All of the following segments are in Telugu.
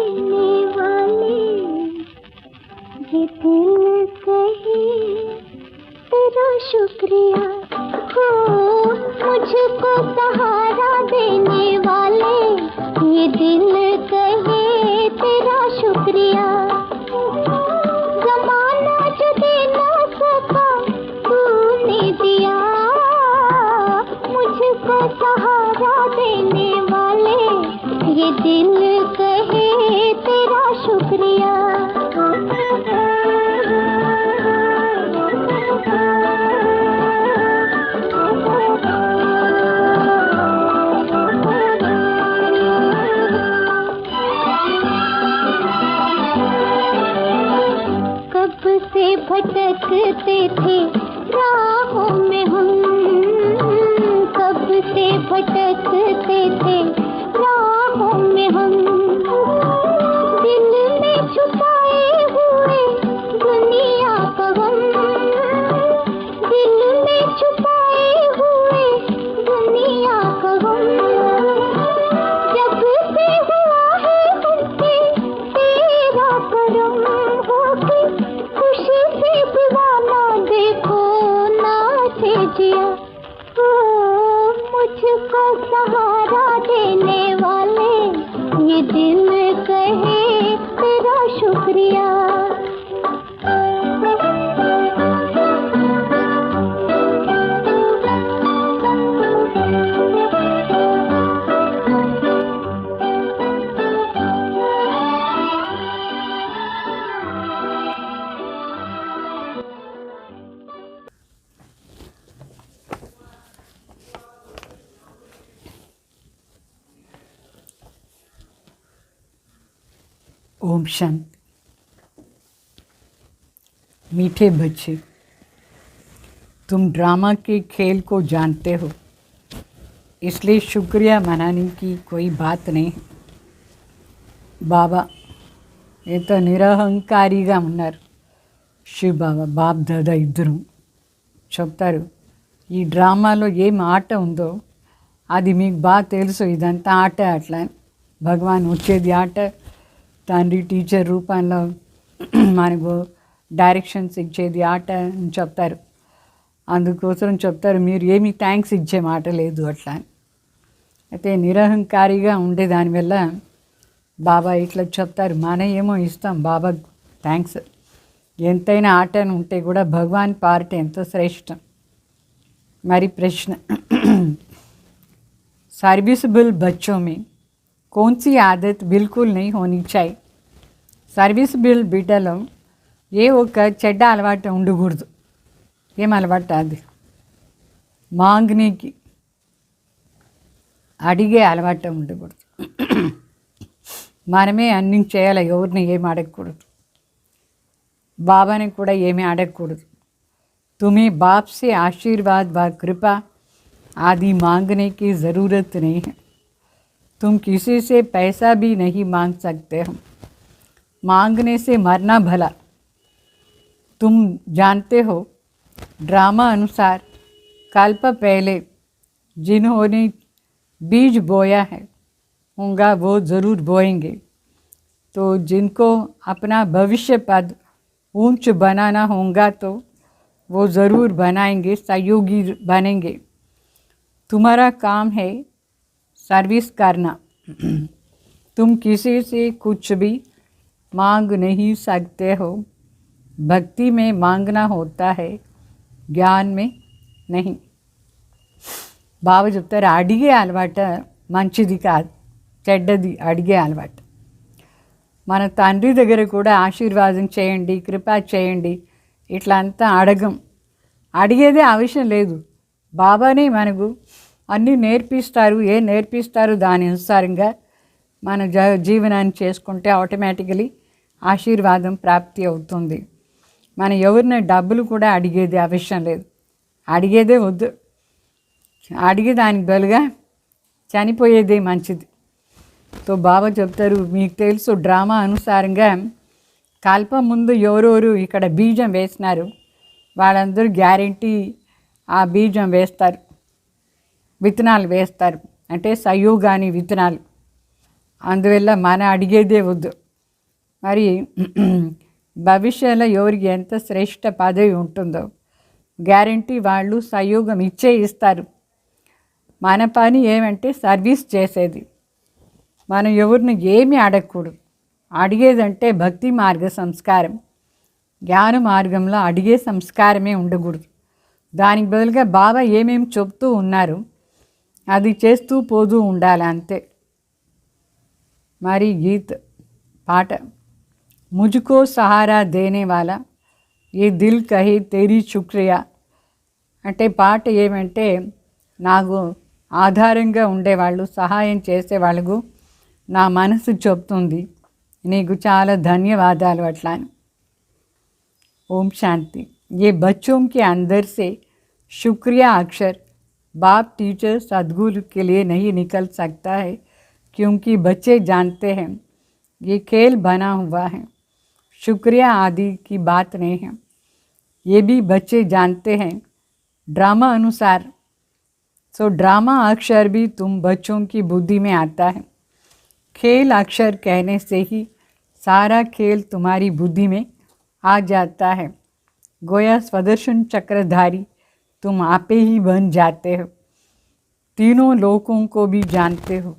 देने वाले, ये दिल कहे तेरा शुक्रिया। हो मुझको सहारा देने वाले, ये दिल कहे तेरा शुक्रिया। जमाना जो दे ना सका तूने दिया, मुझको सहारा देने वाले, ये दिल कहे तेरा शुक्रिया। भटकते थे राहों में हम, कब से भटकते थे राहों में हम। दिल में छुपाए हुए दुनिया का गम, दिल में छुपाए हुए दुनिया का गम। जब से हुआ है हमसे तेरा करम, होके खुशी से दीवाना देखो नाचे जिया। ओ मुझको सहारा देने वाले, ये दिल कहे तेरा शुक्रिया। ओम शांति। मीठे बच्चे, तुम ड्रामा के खेल को जानते हो, इसलिए शुक्रिया मनाने की कोई बात नहीं। बाबा ఎంతో నిరహంకారిగా ఉన్నారు శివ్ బాబా, బాబ్ దాదా ఇద్దరు చెప్తారు, ఈ డ్రామాలో ఏం ఆట ఉందో అది మీకు బాగా తెలుసు, ఇదంతా ఆట అట్లా. భగవాన్ వచ్చేది ఆట, తండ్రి టీచర్ రూపంలో మనకు డైరెక్షన్స్ ఇచ్చేది ఆట అని చెప్తారు. అందుకోసం చెప్తారు, మీరు ఏమి థ్యాంక్స్ ఇచ్చే మాట లేదు అట్లా. అయితే నిరహంకారిగా ఉండే దానివల్ల బాబా ఇట్లా చెప్తారు, మన ఏమో ఇస్తాం బాబా థ్యాంక్స్. ఎంతైనా ఆట ఉంటే కూడా భగవాన్ పార్ట్ ఎంతో శ్రేష్టం. మరి ప్రశ్న, सर्विसेबल बच्चों में कौन सी आदत बिल्कुल नहीं होनी चाहिए? సర్వీసబుల్ బిడ్డలో ఏ ఒక్క చెడ్డ అలవాటు ఉండకూడదు. ఏం అలవాటు అది? మాంగ్నీకి అడిగే అలవాటు ఉండకూడదు. మనమే అన్ని చేయాలి, ఎవరిని ఏమి అడగకూడదు, బాబాని కూడా ఏమీ అడగకూడదు. तुम्हें बाप से आशीर्वाद व कृपा आदि मांगने की ज़रूरत नहीं है. तुम किसी से पैसा भी नहीं मांग सकते हो. मांगने से मरना भला. तुम जानते हो ड्रामा अनुसार कल्प पहले जिन्होंने बीज बोया है होगा वो ज़रूर बोएंगे. तो जिनको अपना भविष्य पद ऊंच बनाना होगा तो वो ज़रूर बनाएंगे, सहयोगी बनेंगे. तुम्हारा काम है सर्विस करना. तुम किसी से कुछ भी मांग नहीं सकते हो. भक्ति में मांगना होता है, ज्ञान में नहीं. బాబా చెప్తారు, అడిగే అలవాట మంచిది కాదు, చెడ్డది అడిగే అలవాటు. మన తండ్రి దగ్గర కూడా ఆశీర్వాదం చేయండి, కృప చేయండి ఇట్లా అంతా అడగం, అడిగేదే అవసరం లేదు. బాబానే మనకు అన్నీ నేర్పిస్తారు. ఏం నేర్పిస్తారు దాని అనుసారంగా మన జీవనాన్ని చేసుకుంటే ఆటోమేటికలీ ఆశీర్వాదం ప్రాప్తి అవుతుంది. మన ఎవరిని డబ్బులు కూడా అడిగేది అవసరం లేదు, అడిగేదే వద్దు. అడిగే దానికి బదులుగా చనిపోయేదే మంచిది. తో బాబా చెప్తారు, మీకు తెలుసు డ్రామా అనుసారంగా కల్పం ముందు ఎవరెవరు ఇక్కడ బీజం వేసినారు వాళ్ళందరూ గ్యారెంటీ ఆ బీజం వేస్తారు, విత్తనాలు వేస్తారు, అంటే సయోగాని విత్తనాలు. అందువల్ల మన అడిగేదే వద్దు. మరి భవిష్యత్తులో ఎవరికి ఎంత శ్రేష్ఠ పదవి ఉంటుందో గ్యారంటీ వాళ్ళు సహయోగం ఇస్తారు. మన పని ఏమంటే సర్వీస్ చేసేది. మనం ఎవరిని ఏమీ అడగకూడదు. అడిగేదంటే భక్తి మార్గ సంస్కారం. జ్ఞాన మార్గంలో అడిగే సంస్కారమే ఉండకూడదు. దానికి బదులుగా బాబా ఏమేమి చెప్తూ ఉన్నారు అది చేస్తూ పోతూ ఉండాలి అంతే. మరి గీత్ పాట ముझको సహారా దేనే వాలా ఏ దిల్ కహే తేరీ శుక్రియా అంటే పాట ఏమంటే నాకు ఆధారంగా ఉండేవాళ్ళు సహాయం చేసేవాళ్ళకు నా మనసు చెప్తుంది నీకు చాలా ధన్యవాదాలు అట్లా అని. ఓం శాంతి. ये बच्चों के अंदर से शुक्रिया अक्षर बाप टीचर सद्गुरु के लिए नहीं निकल सकता है क्योंकि बच्चे जानते हैं ये खेल बना हुआ है, शुक्रिया आदि की बात नहीं है. ये भी बच्चे जानते हैं ड्रामा अनुसार. सो ड्रामा अक्षर भी तुम बच्चों की बुद्धि में आता है. खेल अक्षर कहने से ही सारा खेल तुम्हारी बुद्धि में आ जाता है. गोया स्वदर्शन चक्रधारी तुम आपे ही बन जाते हो. तीनों लोकों को भी जानते हो.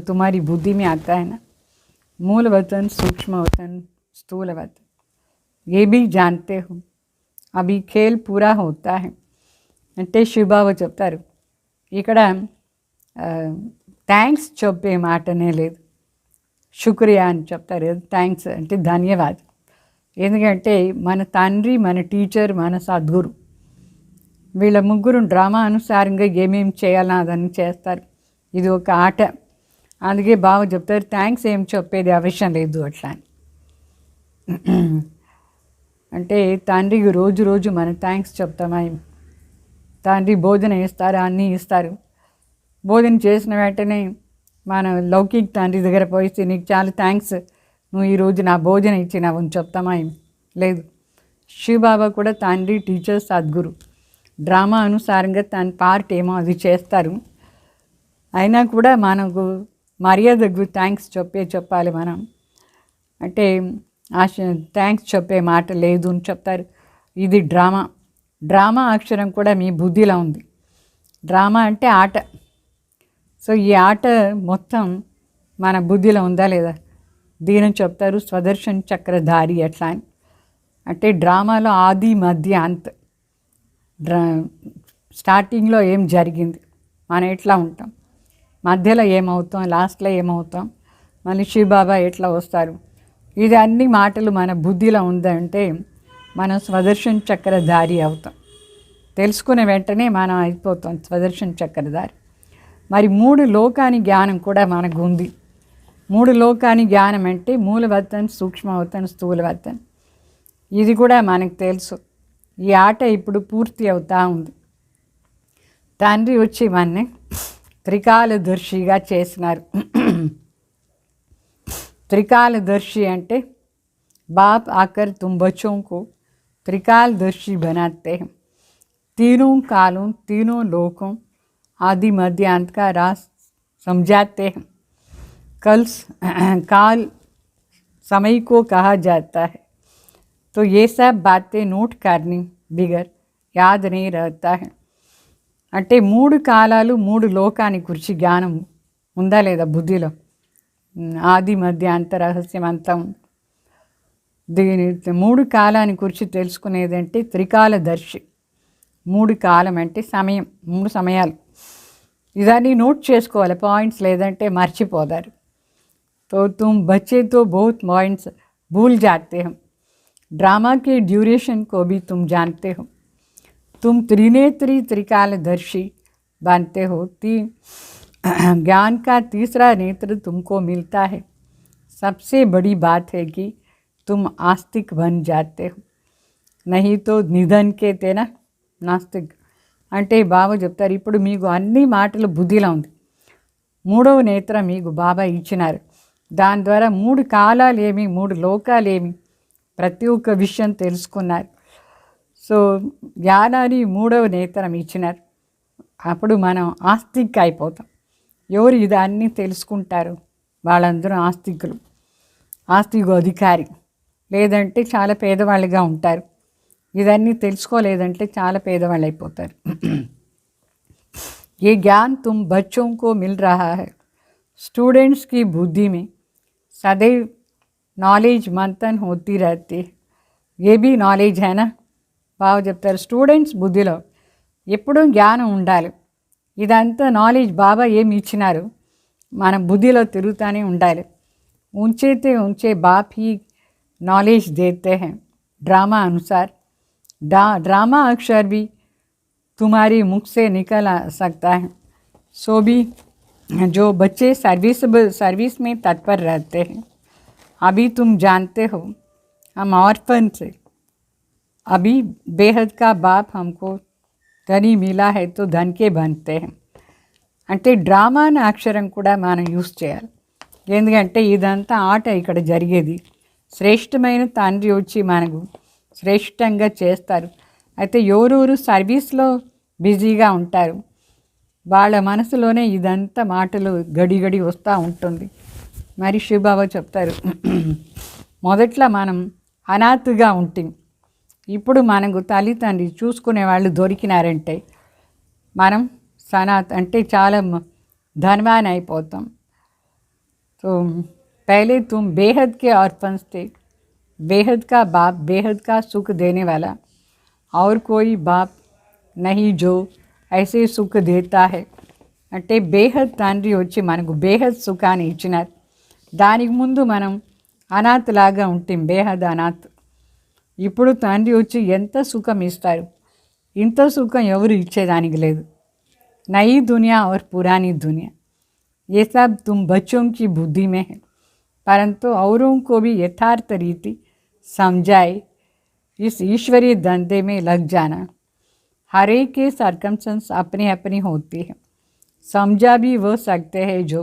तुम्हारी बुद्धि में आता है ना. मूल वतन, सूक्ष्म वतन, स्थूल वतन, ये भी जानते हो. अभी खेल पूरा होता है అంటే శివబాబా చెప్తారు ఇక్కడ థ్యాంక్స్ చెప్పే మాటనే లేదు, శుక్రియా అని చెప్తారు. థ్యాంక్స్ అంటే ధన్యవాదం. ఎందుకంటే మన తండ్రి, మన టీచర్, మన సద్గురు వీళ్ళ ముగ్గురు డ్రామా అనుసారంగా ఏమేమి చేయాలో అదని చేస్తారు. ఇది ఒక ఆట. అందుకే బాబా చెప్తారు థ్యాంక్స్ ఏం చెప్పేది అవసరం లేదు అట్లా అని. అంటే తండ్రికి రోజు రోజు మనం థ్యాంక్స్ చెప్తామా? తండ్రి భోజనం ఇస్తారు, అన్నీ ఇస్తారు. భోజనం చేసిన వెంటనే మన లౌకిక తండ్రి దగ్గర పోయి నీకు చాలా థ్యాంక్స్, నువ్వు ఈరోజు నా భోజనం ఇచ్చినావు అని చెప్తామా? లేదు. శివబాబా కూడా తండ్రి, టీచర్, సద్గురు డ్రామా అనుసారంగా తన పార్ట్ ఏమో అది చేస్తారు. అయినా కూడా మనకు మర్యాదకు థ్యాంక్స్ చెప్పాలి మనం. అంటే థ్యాంక్స్ చెప్పే మాట లేదు అని చెప్తారు. ఇది డ్రామా. డ్రామా అక్షరం కూడా మీ బుద్ధిలో ఉంది. డ్రామా అంటే ఆట. సో ఈ ఆట మొత్తం మన బుద్ధిలో ఉందా లేదా దీని చెప్తారు స్వదర్శన్ చక్రధారి అట్లా అని. అంటే డ్రామాలో ఆది, మధ్య, అంత్. స్టార్టింగ్లో ఏం జరిగింది, మనం ఎట్లా ఉంటాం, మధ్యలో ఏమవుతాం, లాస్ట్లో ఏమవుతాం, మళ్ళీ శివబాబా ఎట్లా వస్తారు, ఇది అన్ని మాటలు మన బుద్ధిలో ఉందంటే మనం స్వదర్శన్ చక్రధారి అవుతాం. తెలుసుకునే వెంటనే మనం అయిపోతాం స్వదర్శన్ చక్రధారి. మరి 3 లోకాని జ్ఞానం కూడా మనకు ఉంది. 3 లోకాని జ్ఞానం అంటే మూలవతన్, సూక్ష్మవతన్, స్థూలవతన్. ఇది కూడా మనకు తెలుసు. ఈ ఆట ఇప్పుడు పూర్తి అవుతూ ఉంది. తండ్రి వచ్చి మనని త్రికాలదర్శిగా చేసినారు. त्रिकालदर्शी అంటే बाप आकर तुम बच्चों को त्रिकालदर्शी बनाते हैं. तीनों कालों, तीनों लोकों, आदि मध्य अंत का राज समझाते हैं. काल समय को कहा जाता है. तो ये सब बातें नोट करनी बिगर याद नहीं रहता है. అంటే 3 కాలాలు 3 లోకాని గురించి జ్ఞానం ఉందా లేదా బుద్ధిలో? ఆది, మధ్య, అంత రహస్యం అంతా ఉంది. దీని 3 కాలాన్ని గురించి తెలుసుకునేదంటే త్రికాలదర్శి. 3 కాలం అంటే సమయం, 3 సమయాలు. ఇదాన్ని నోట్ చేసుకోవాలి పాయింట్స్, లేదంటే మర్చిపోతారు. तो तुम बच्चे तो बहुत पॉइंट्स भूल जाते हो. ड्रामा के ड्यूरेशन को भी तुम जानते हो. तुम त्रिनेत्री त्रिकालदर्शी बनते हो. ज्ञान का तीसरा नेत्र तुमको मिलता है. सबसे बड़ी बात है कि तुम आस्तिक बन जाते हो. नहीं तो निधन के तेना नास्तिक. అంటే బాబా చెప్తారు ఇప్పుడు మీకు అన్ని మాటలు బుద్ధిలో ఉంది. 3వ నేత్రం మీకు బాబా ఇచ్చినారు. దాని ద్వారా 3 కాలాలు ఏమి, 3 లోకాలు ఏమి, ప్రతి ఒక్క విషయం తెలుసుకున్నారు. సో జ్ఞానాన్ని 3వ నేత్రం ఇచ్చినారు. అప్పుడు మనం ఆస్తిక్ అయిపోతాం. ఎవరు ఇదన్నీ తెలుసుకుంటారు? వాళ్ళందరూ ఆస్తికులు, ఆస్తికు అధికారి, లేదంటే చాలా పేదవాళ్ళుగా ఉంటారు. ఇదన్నీ తెలుసుకోలేదంటే చాలా పేదవాళ్ళు అయిపోతారు. ये ज्ञान तुम बच्चों को मिल रहा है. स्टूडेंट्स की बुद्धि में सदैव नॉलेज मंथन होती रहती है. ये भी నాలెడ్జ్ है ना. బాగా చెప్తారు. స్టూడెంట్స్ బుద్ధిలో ఎప్పుడూ జ్ఞానం ఉండాలి. ఇదంతా నాలెడ్జ్ బాబా ఏమి ఇచ్చినారు మన బుద్ధిలో తిరుగుతూనే ఉండాలి. ऊंचे ऊंचे बाप ही नॉलेज देते हैं ड्रामा अनुसार. ड्रामा अक्षर भी तुम्हारी मुख से निकल आ सकता है. सो भी जो बच्चे सर्विस में तत्पर रहते हैं, अभी तुम जानते हो हम ऑर्फन से, अभी बेहद का बाप हमको धनी मिला है तो धन के बनते हैं. అంటే డ్రామా అనే అక్షరం కూడా మనం యూస్ చేయాలి. ఎందుకంటే ఇదంతా ఆట ఇక్కడ జరిగేది. శ్రేష్టమైన తండ్రి వచ్చి మనకు శ్రేష్టంగా చేస్తారు. అయితే ఎవరెవరు సర్వీస్లో బిజీగా ఉంటారు వాళ్ళ మనసులోనే ఇదంతా మాటలు గడి వస్తూ ఉంటుంది. మరి శివబాబా చెప్తారు, మొదట్లో మనం అనాథగా ఉంటాం, ఇప్పుడు మనకు తల్లిదండ్రి చూసుకునే వాళ్ళు దొరికినారంటే మనం సనాత్ అంటే చాలా ధనవాన్ అయిపోతాం. तो पहले तुम बेहद के ऑर्फन्स थे. बेहद का बाप बेहद का सुख देने वाला और कोई बाप नहीं जो ऐसे सुख देता है. అంటే బేహద్ తండ్రి వచ్చి మనకు బేహద్ సుఖాన్ని ఇచ్చినారు. దానికి ముందు మనం అనాథలాగా ఉంటాం, బేహద్ అనాథ్. ఇప్పుడు తండ్రి వచ్చి ఎంత సుఖం ఇస్తారు. ఇంత సుఖం ఎవరు ఇచ్చేదానికి లేదు. నई दुनिया और पुरानी दुनिया, ये सब तुम बच्चों की बुद्धि में है, परंतु औरों को भी यथार्थ रीति समझाए इस ईश्वरीय धंधे में लग जाना. हर एक के सर्कमस्टेंस अपनी अपनी होती है. समझा भी वो सकते हैं जो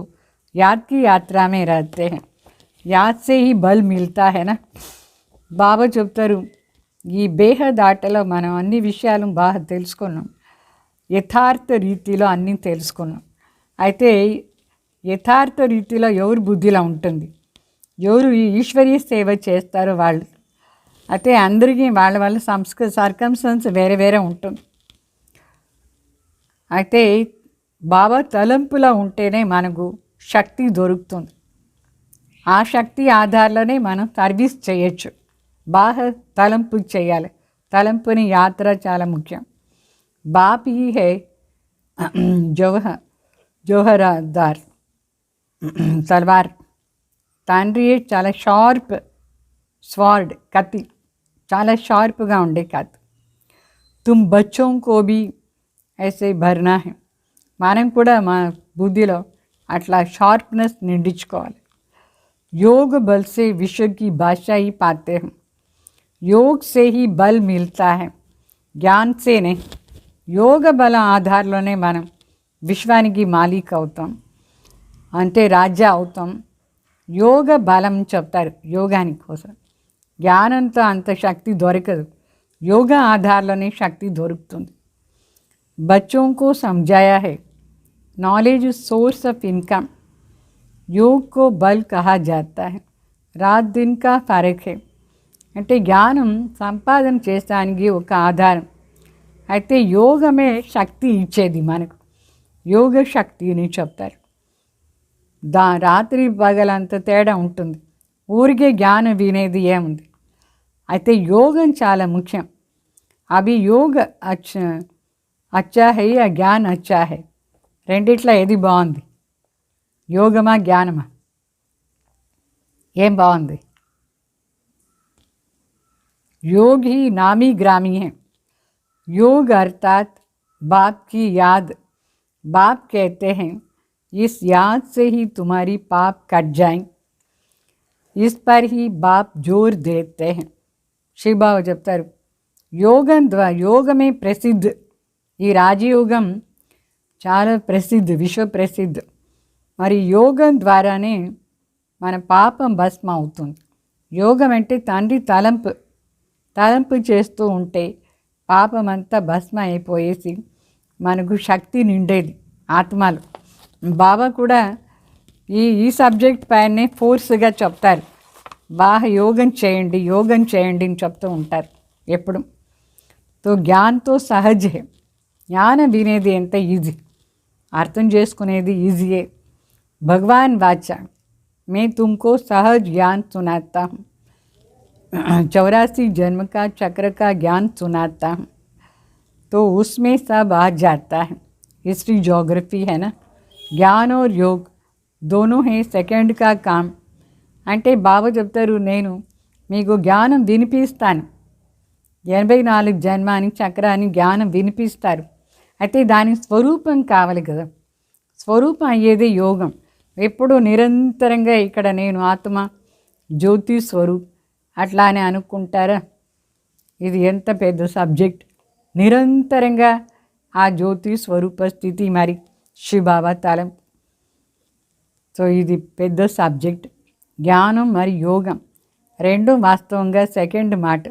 याद की यात्रा में रहते हैं. याद से ही बल मिलता है ना. బాబా చెప్తారు, ఈ బేహద్ ఆటలో మనం అన్ని విషయాలు బాగా తెలుసుకున్నాం, యథార్థ రీతిలో అన్నీ తెలుసుకున్నాం. అయితే యథార్థ రీతిలో ఎవరు బుద్ధిలో ఉంటుంది, ఎవరు ఈశ్వరీయ సేవ చేస్తారో వాళ్ళు. అయితే అందరికీ వాళ్ళ వాళ్ళ సర్కమ్స్టెన్స్ వేరే వేరే ఉంటుంది. అయితే బాబా తలంపులో ఉంటేనే మనకు శక్తి దొరుకుతుంది. ఆ శక్తి ఆధారంలోనే మనం సర్వీస్ చేయొచ్చు. బాగా తలంపు చేయాలి. తలంపుని యాత్ర చాలా ముఖ్యం. బాప్ హీ హే జోహరదార్ తల్వార్. తండ్రి చాలా షార్ప్ స్వార్డ్, కత్తి, చాలా షార్ప్గా ఉండే కత్తి. తుమ్ బచ్చోం కో భీ ఐసే భర్నా హై. మనం కూడా మా బుద్ధిలో అట్లా షార్ప్నెస్ నిండించుకోవాలి. योग बल से विश्व की बादशाह ही पाते हैं. योग से ही बल मिलता है, ज्ञान से नहीं. యోగ బలం ఆధారంలోనే మనం విశ్వానికి మాలిక్ అవుతాం, అంటే రాజా అవుతాం. యోగ బలం చెప్తారు యోగానికి కోసం. జ్ఞానంతో అంత శక్తి దొరకదు, యోగా ఆధారంలోనే శక్తి దొరుకుతుంది. बच्चों को समझाया है नॉलेज सोर्स ऑफ इनकम. योग को बल कहा जाता है. रात दिन का फर्क है. అంటే జ్ఞానం సంపాదన చేసడానికి ఒక ఆధారం. అయితే యోగమే శక్తి ఇచ్చేది మనకు. యోగ శక్తి అని చెప్తారు. రాత్రి పగలంత తేడా ఉంటుంది. ఊరికే జ్ఞానం వినేది ఏముంది. అయితే యోగం చాలా ముఖ్యం. అవి యోగ అచ్చా హై, ఆ జ్ఞాన్ అచ్చా హై. రెండిట్లో ఏది బాగుంది, యోగమా జ్ఞానమా? ఏం బాగుంది? योग ही नामी ग्रामी है. योग अर्थात बाप की याद. बाप कहते हैं इस याद से ही तुम्हारी पाप कट जाएं. इस पर ही बाप जोर देते हैं. शिव बाबा చెప్తారు, యోగమే ప్రసిద్ధ. ఈ రాజయోగం చాలా ప్రసిద్ధ, విశ్వ ప్రసిద్ధ. మరి యోగం ద్వారానే మన పాపం భస్మ అవుతుంది. యోగం అంటే తండ్రి తలంపు చేస్తూ ఉంటే పాపమంతా భస్మ అయిపోయేసి మనకు శక్తి నిండేది ఆత్మలు. బాబా కూడా ఈ సబ్జెక్ట్ పైనే ఫోర్స్గా చెప్తారు. బాగా యోగం చేయండి అని చెప్తూ ఉంటారు ఎప్పుడు. తో జ్ఞాన్తో సహజే. జ్ఞానం వినేది ఎంత ఈజీ, అర్థం చేసుకునేది ఈజీయే. భగవాన్ వాచా మే తుమ్కో సహజ్ జ్ఞాన్ సునాతా హూँ, 84 जन्म का चक्र का ज्ञान सुनाता हूँ, तो उसमें सब आ जाता है. हिस्ट्री जोग्राफी है ना. ज्ञान और योग दोनों हैं సెకండ్ కా కామ్. అంటే బాబా చెప్తారు, నేను మీకు జ్ఞానం వినిపిస్తాను. 84 జన్మాని చక్రాన్ని జ్ఞానం వినిపిస్తారు. అయితే దాని స్వరూపం కావాలి కదా. స్వరూపం అయ్యేది యోగం. ఎప్పుడు నిరంతరంగా ఇక్కడ నేను ఆత్మ జ్యోతి స్వరూప్ అట్లానే అనుకుంటారా. ఇది ఎంత పెద్ద సబ్జెక్ట్. నిరంతరంగా ఆ జ్యోతి స్వరూప స్థితి మరి శివబాబా తలం. సో ఇది పెద్ద సబ్జెక్ట్. జ్ఞానం మరి యోగం రెండు వాస్తవంగా సెకండ్ మాట.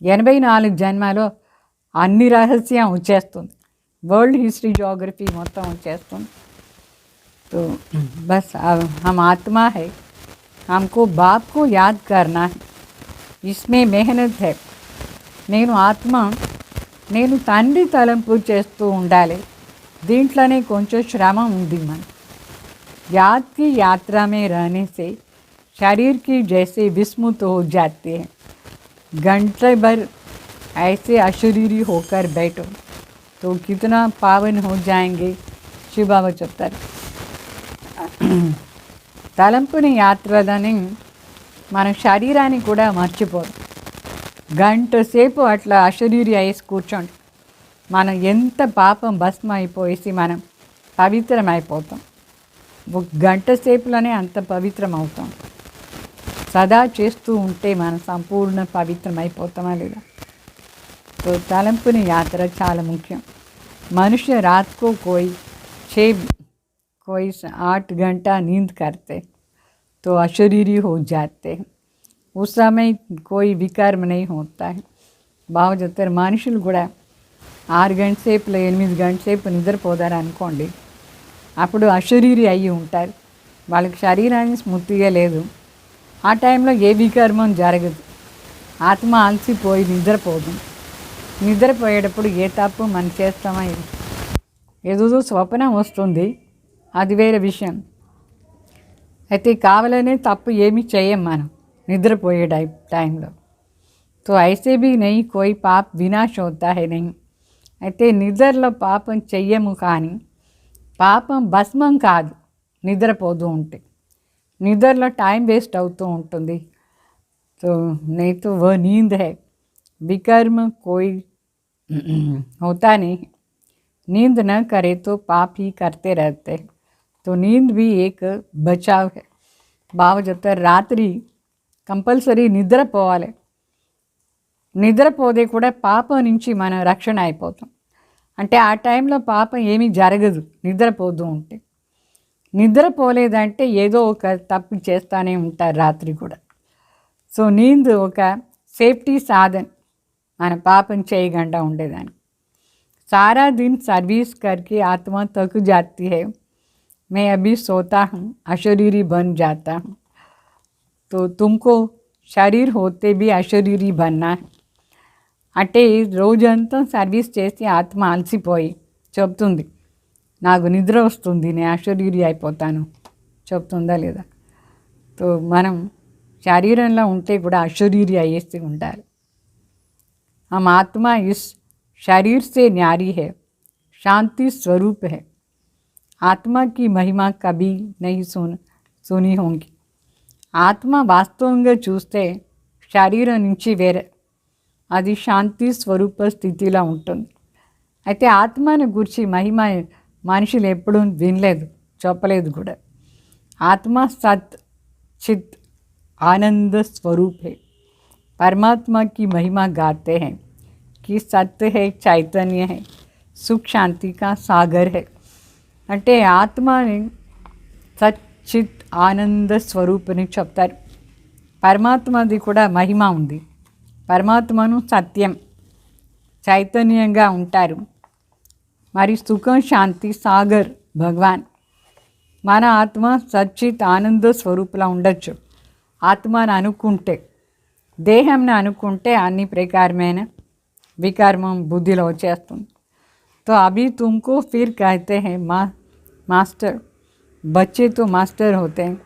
84 జన్మలో అన్ని రహస్యం వచ్చేస్తుంది. వరల్డ్ హిస్టరీ जोग्राफी మొత్తం వచ్చేస్తుంది. तो बस हम आत्मा है, हमको बाप को याद करना है, इसमें मेहनत है. నేను ఆత్మ, నేను తండ్రి తలంపు చేస్తూ ఉండాలి. దీంట్లోనే కొంచెం శ్రమ ఉంది. మన याद की यात्रा में रहने से शरीर की जैसे विस्मृत हो जाते हैं. घंटे भर ऐसे अशरीरी होकर बैठो तो कितना पावन हो जाएंगे. शिव बाबा చెప్తారు. తలంపుని యాత్రలని మన శరీరాన్ని కూడా మర్చిపోదు. గంట సేపు అట్లా అశరీరి అయ్యేసి కూర్చోండి, మనం ఎంత పాపం భస్మం అయిపోయేసి మనం పవిత్రం అయిపోతాం. ఒక గంట సేపులోనే అంత పవిత్రం అవుతాం. సదా చేస్తూ ఉంటే మనం సంపూర్ణ పవిత్రం అయిపోతామా లేదా. तो తలంపుని యాత్ర చాలా ముఖ్యం. మనుష్య రాత్ को कोई 8 घंटा नींद करते तो अशरीरी हो जाते हैं. उस समय कोई विकर्म नहीं होता है. బాగా చెప్తారు. మనుషులు కూడా 6 గంటల సేపులో 8 గంటల సేపు నిద్రపోతారు అనుకోండి, అప్పుడు అశరీరి అయ్యి ఉంటారు. వాళ్ళకి శరీరాన్ని స్మృతిగా లేదు. ఆ టైంలో ఏ వికర్మం జరగదు. ఆత్మ అలసిపోయి నిద్రపోదు. నిద్రపోయేటప్పుడు ఏ తప్పు మనం చేస్తామా, ఏదో స్వప్నం వస్తుంది, అది వేరే విషయం. అయితే కావాలనే తప్పు ఏమి చేయం మనం నిద్రపోయే టైంలో. तो ऐसे भी नहीं कोई पाप विनाश होता है नहीं. అయితే నిద్రలో పాపం చెయ్యము, కానీ పాపం భస్మం కాదు నిద్రపోతూ ఉంటే. నిద్రలో టైం వేస్ట్ అవుతూ ఉంటుంది. तो नहीं तो वह नींद है, विकर्म कोई होता नहीं. नींद न करे तो पाप ही करते रहते हैं. तो नींद भी एक बचाव है. బాబా చెప్తారు, రాత్రి కంపల్సరీ నిద్రపోవాలి. నిద్రపోతే కూడా పాపం నుంచి మనం రక్షణ అయిపోతాం. అంటే ఆ టైంలో పాపం ఏమీ జరగదు నిద్రపోతూ ఉంటే. నిద్రపోలేదంటే ఏదో ఒక తప్పు చేస్తూనే ఉంటారు రాత్రి కూడా. సో నీంద్ ఒక సేఫ్టీ సాధన్ మన పాపం చేయకుండా ఉండేదాన్ని. सारा दिन सर्विस करके आत्मा थक जाती है, मैं अभी सोता हूँ, अशरीरी बन जाता हूँ. तो तुमको शरीर होते भी अशरीरी बनना है. అంటే రోజంతా సర్వీస్ చేసి ఆత్మ అలసిపోయి చెప్తుంది, నాకు నిద్ర వస్తుంది, నేను అశరీరి అయిపోతాను చెప్తుందా లేదా. తో మనం శరీరంలో ఉంటే కూడా అశరీరి అయ్యేసి ఉండాలి. हम आत्मा इस शरीर से न्यारी है, शांति स्वरूप है. आत्मा की महिमा कभी नहीं सुनी होंगी. ఆత్మ వాస్తవంగా చూస్తే శరీరం నుంచి వేరే, అది శాంతి స్వరూప స్థితిలో ఉంటుంది. అయితే ఆత్మను గురించి మహిమ మనుషులు ఎప్పుడూ వినలేదు, చెప్పలేదు కూడా. ఆత్మ సత్ చిత్ आनंद स्वरूप है. परमात्मा की महिमा गाते हैं कि सत्य है, चैतन्य है, सुख शांति का सागर है. అంటే ఆత్మని సచ్చిత్ ఆనంద స్వరూపని చెప్తారు. పరమాత్మది కూడా మహిమ ఉంది. పరమాత్మను సత్యం, చైతన్యంగా ఉంటారు. మరి సుఖం శాంతి సాగర్ భగవాన్. మన ఆత్మ సచ్చిత్ ఆనంద స్వరూపులా ఉండొచ్చు. ఆత్మను అనుకుంటే, దేహంని అనుకుంటే అన్ని ప్రకారమైన వికర్మం బుద్ధిలో వచ్చేస్తుంది. तो अभी तुमको फिर कहते हैं मास्टर. बच्चे तो मास्टर होते हैं,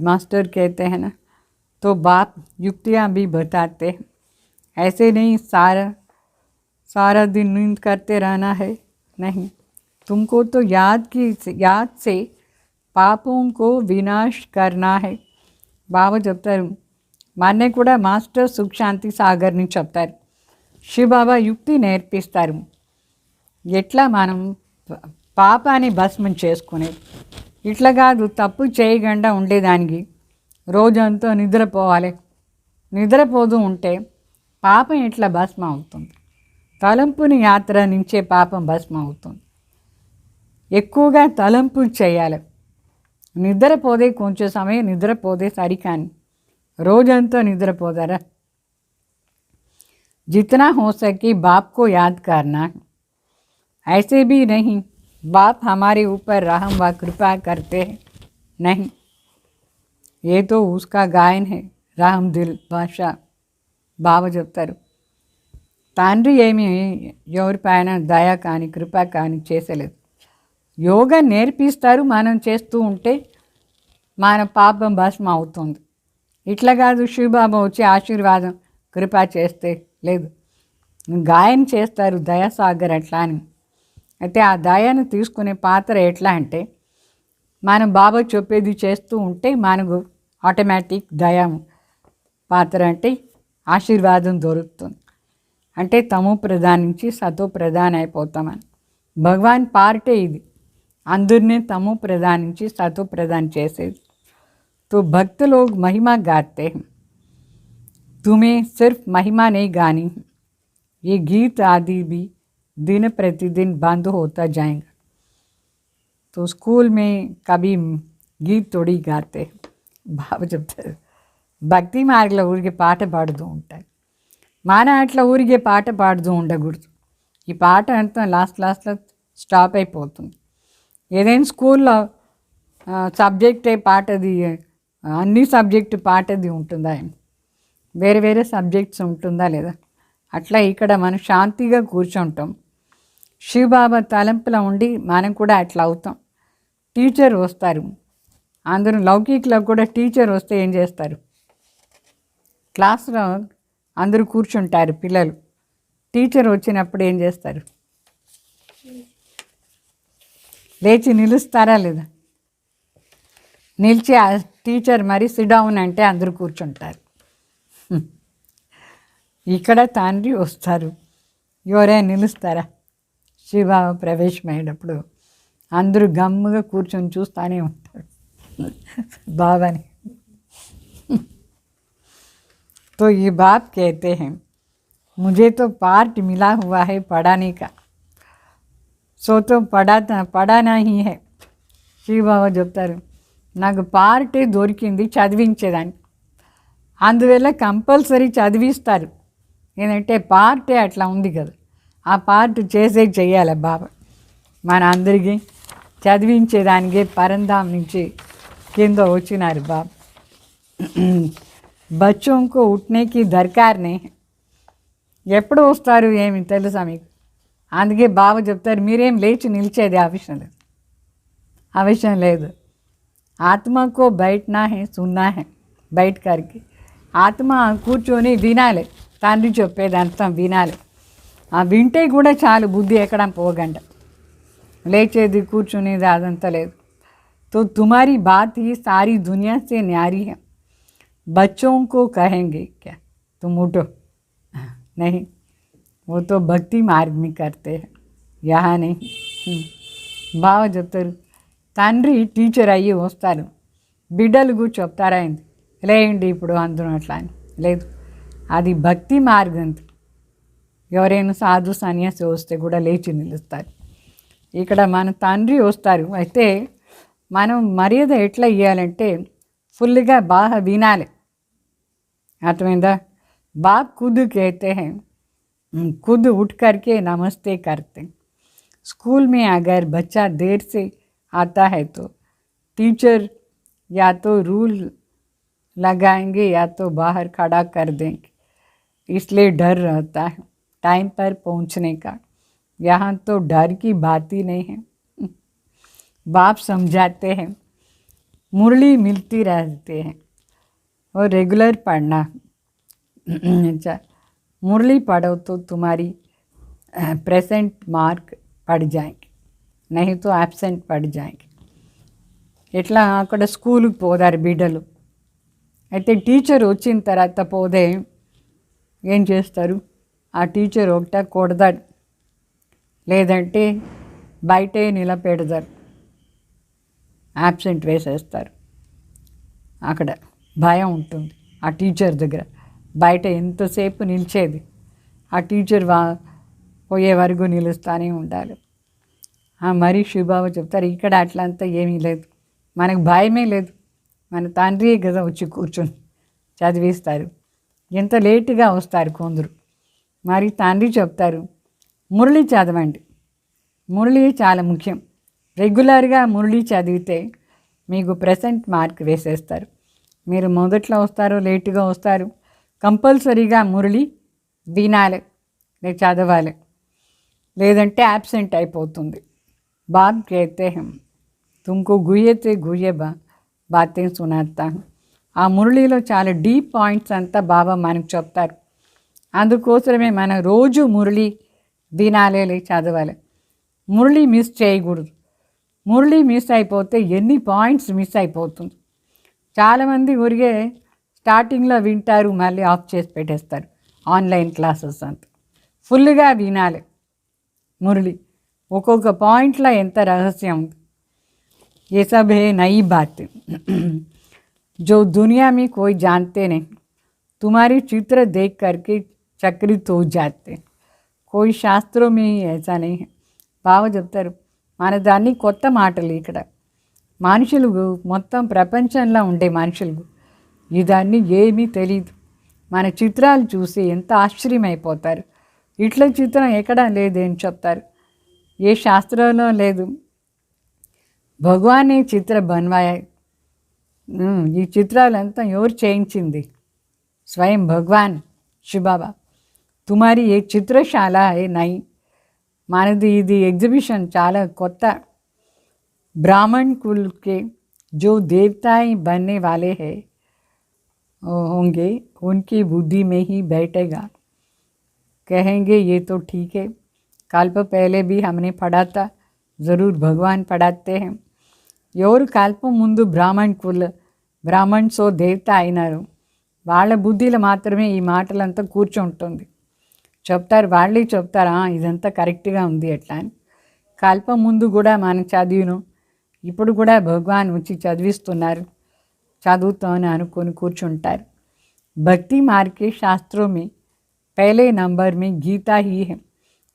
मास्टर कहते हैं ना. तो बाप युक्तियाँ भी बताते हैं. ऐसे नहीं सारा दिन नींद करते रहना है, नहीं. तुमको तो याद से पापों को विनाश करना है. బాబా చెప్తారు, మొన్నే కూడా మాస్టర్ సుఖ్ శాంతి సాగర్ని చెప్తారు. శివబాబా యుక్తి నేర్పిస్తారు, ఎట్లా మనం పాపాన్ని భస్మం చేసుకునేది. ఇట్లా కాదు, తప్పు చేయకుండా ఉండేదానికి రోజంతా నిద్రపోవాలి. నిద్రపోతూ ఉంటే పాపం ఇట్లా భస్మం అవుతుంది. తలంపుని యాత్ర నుంచే పాపం భస్మం అవుతుంది. ఎక్కువగా తలంపు చేయాలి. నిద్రపోతే కొంచెం సమయం నిద్రపోతే సరికాని రోజంతా నిద్రపోతారా. जितना हो सके बाप को याद करना. ऐसे भी नहीं बाप हमारे ऊपर रहम व कृपा करते हैं, नहीं. ये तो उसका गायन है, रहम दिल भाषा. బాబా చెప్తారు, తండ్రి ఏమి ఎవరిపైన దయ కానీ కృప కానీ చేసలేదు. యోగా నేర్పిస్తారు, మనం చేస్తూ ఉంటే మన పాపం భస్మం అవుతుంది. ఇట్లా కాదు శివబాబా వచ్చి ఆశీర్వాదం కృప చేస్తే లేదు. గాయన చేస్తారు దయాసాగర్ అట్లా అని. అయితే ఆ దయను తీసుకునే పాత్ర ఎట్లా అంటే, మనం బాబా చెప్పేది చేస్తూ ఉంటే మనకు ఆటోమేటిక్ దయ పాత్ర అంటే ఆశీర్వాదం దొరుకుతుంది. అంటే తమో ప్రధాన్ నుంచి సతో ప్రధాన్ అయిపోతామని. భగవాన్ పార్టే ఇది, అందరినీ తమో ప్రధాన్ నుంచి సతో ప్రధాన్ చేసేది. तो भक्त लोग महिमा गाते हैं, तुम्हें सिर्फ महिमा नहीं गानी, ये गीत आदि भी दिन प्रतिदिन बंद होता जाएगा. तो स्कूल में कभी गीत थोड़ी गाते हैं. బాబా చెప్తారు, భక్తి మార్గంలో ఊరికే పాట పాడుతూ ఉంటాయి. మన అట్లా ఊరికే పాట పాడుతూ ఉండకూడదు. ఈ పాట అంతా లాస్ట్లో స్టాప్ అయిపోతుంది. ఏదైనా స్కూల్లో సబ్జెక్టే పాటది, అన్ని సబ్జెక్టు పాటది ఉంటుందా, వేరే వేరే సబ్జెక్ట్స్ ఉంటుందా లేదా? అట్లా ఇక్కడ మనం శాంతిగా కూర్చుంటాం. శివబాబా తలంపులో ఉండి మనం కూడా అట్లా అవుతాం. టీచర్ వస్తారు, అందరూ లౌకికలో కూడా టీచర్ వస్తే ఏం చేస్తారు, క్లాస్లో అందరూ కూర్చుంటారు పిల్లలు. టీచర్ వచ్చినప్పుడు ఏం చేస్తారు, లేచి నిలుస్తారా లేదా? నిలిచి ఆ టీచర్ మరి సిడౌన్ అంటే అందరూ కూర్చుంటారు. ఇక్కడ తండ్రి వస్తారు, ఎవరైనా నిలుస్తారా? శివబాబా ప్రవేశమైనప్పుడు అందరూ గమ్ముగా కూర్చొని చూస్తూనే ఉంటారు బాబాని. तो ये बाप कहते हैं, मुझे तो पार्ट मिला हुआ है पढ़ाने का, सो तो पढ़ाना ही है. శివబాబా చెప్తారు, నాకు పార్టే దొరికింది చదివించేదాన్ని, అందువల్ల కంపల్సరీ చదివిస్తారు. ఏంటంటే పార్టే అట్లా ఉంది కదా, ఆ పార్ట్ చేయాలి బాబా. మన అందరికీ చదివించేదానికే పరంధాం నుంచి కింద వచ్చినారు బాబా. బచ్చోं को उठने की दरकार नहीं, ఎప్పుడు వస్తారు ఏమి తెలుసా మీకు? అందుకే బాబా చెప్తారు, మీరేం లేచి నిలిచేది అవసరం లేదు. ఆత్మకు బయటనా హే సున్నా హే, బయట కరికి ఆత్మ కూర్చొని వినాలి, తండ్రి చెప్పేది అంతా వినాలి. ఆ వింటే కూడా చాలు, బుద్ధి ఎక్కడ పోగంట. లేచేది కూర్చునేది అదంతా లేదు. तो तुम्हारी बात ही सारी दुनिया से न्यारी है. बच्चों को कहेंगे क्या तुम उठो, नहीं, वो तो भक्ति मार्ग में करते हैं, यहाँ नहीं. బాబా చెప్తారు, తండ్రి టీచర్ అయ్యి వస్తారు, బిడ్డలకు చెప్తారా అయింది లేండి ఇప్పుడు అందరూ అట్లా అని లేదు. అది భక్తి మార్గం. ఎవరైనా సాధు సన్యాసి వస్తే కూడా లేచి నిలుస్తారు. ఇక్కడ మన తండ్రి వస్తారు. అయితే మనం మర్యాద ఎట్లా ఇవ్వాలంటే ఫుల్గా బాగా వినాలి, అర్థమైందా? బాప్ खुद कहते हैं, खुद उठ करके नमस्ते करते. स्कूल में अगर बच्चा देर से आता है तो टीचर या तो रूल लगाएंगे या तो बाहर खड़ा कर देंगे, इसलिए डर रहता है टाइम पर पहुंचने का। यहाँ तो डर की बात ही नहीं है। बाप समझाते हैं, मुरली मिलती रहते हैं और रेगुलर पढ़ना। अच्छा, मुरली पढ़ो तो तुम्हारी प्रेजेंट मार्क पड़ जाएंगे, नहीं तो एब्सेंट పడి జాయింగ్. ఎట్లా అక్కడ స్కూల్కి పోదారు బిడ్డలు. అయితే టీచర్ వచ్చిన తర్వాత పోదే ఏం చేస్తారు, ఆ టీచర్ ఒకట కొడతాడు, లేదంటే బయటే నిలబెడతారు, యాబ్సెంట్ వేసేస్తారు. అక్కడ భయం ఉంటుంది ఆ టీచర్ దగ్గర. బయట ఎంతసేపు నిలిచేది, ఆ టీచర్ పోయే వరకు నిలుస్తూనే ఉండాలి. మరి శివబాబా చెప్తారు, ఇక్కడ అట్లంతా ఏమీ లేదు, మనకు భయమే లేదు, మన తండ్రియే కదా వచ్చి కూర్చొని చదివిస్తారు. ఎంత లేటుగా వస్తారు కొందరు. మరి తండ్రి చెప్తారు, మురళి చదవండి, మురళి చాలా ముఖ్యం. రెగ్యులర్గా మురళి చదివితే మీకు ప్రెసెంట్ మార్క్ వేసేస్తారు. మీరు మొదట్లో వస్తారో లేటుగా వస్తారు, కంపల్సరీగా మురళి వినాలి, నేను చదవాలి, లేదంటే యాబ్సెంట్ అయిపోతుంది. బాబ్ कहते हैं तुमको गुहे से गुहे బాतें सुनाता हूँ. ఆ మురళిలో చాలా డీప్ పాయింట్స్ అంతా బాబా మనకు చెప్తారు. అందుకోసమే మనం రోజు మురళి వినాలి, చదవాలి. మురళి మిస్ చేయకూడదు. మురళి మిస్ అయిపోతే ఎన్ని పాయింట్స్ మిస్ అయిపోతుంది. చాలామంది ఊరికే స్టార్టింగ్లో వింటారు, మళ్ళీ ఆఫ్ చేసి పెట్టేస్తారు. ఆన్లైన్ క్లాసెస్ అంతా ఫుల్గా వినాలి మురళి. ఒక్కొక్క పాయింట్లో ఎంత రహస్యం ఉంది. ये सब है नई बात जो दुनिया में कोई जानते नहीं. तुम्हारी चित्र देख करके चकित हो जाते. कोई శాస్త్రం में ऐसा नहीं है. బాగా చెప్తారు, మన దాన్ని కొత్త మాటలు ఇక్కడ. మనుషులు మొత్తం ప్రపంచంలో ఉండే మనుషులకు ఇదన్నీ ఏమీ తెలియదు. మన చిత్రాలు చూసి ఎంత ఆశ్చర్యమైపోతారు. ఇట్లా చిత్రం ఎక్కడా లేదేం చెప్తారు, ఏ శాస్త్రంలో లేదు. భగవాన్ ఈ చిత్ర బన్వాయా. ఈ చిత్రాలంతా ఎవరు చేయించింది? స్వయం భగవాన్ శివబాబా. తుమారి ఏ చిత్రశాల ఏ నై. మనది ఇది ఎగ్జిబిషన్ చాలా కొత్త. ब्राह्मण कुल के जो देवताएं बनने वाले हैं होंगे, उनकी बुद्धि में ही बैठेगा. कहेंगे ये तो ठीक है, कल्प पहले भी हमने पढ़ा था, ज़रूर भगवान पढ़ाते हैं. ఎవరు కల్పం ముందు బ్రాహ్మణ్ సో దేవత అయినారు, వాళ్ళ బుద్ధిలో మాత్రమే ఈ మాటలంతా కూర్చుంటుంది. చెప్తారు, వాళ్ళే చెప్తారా ఇదంతా కరెక్ట్గా ఉంది ఎట్లా అని. కల్పం ముందు కూడా మనం చదివిను, ఇప్పుడు కూడా భగవాన్ వచ్చి చదివిస్తున్నారు, చదువుతామని అనుకొని కూర్చుంటారు. భక్తి मार्ग के शास्त्रों में पहले नंबर में गीता ही है,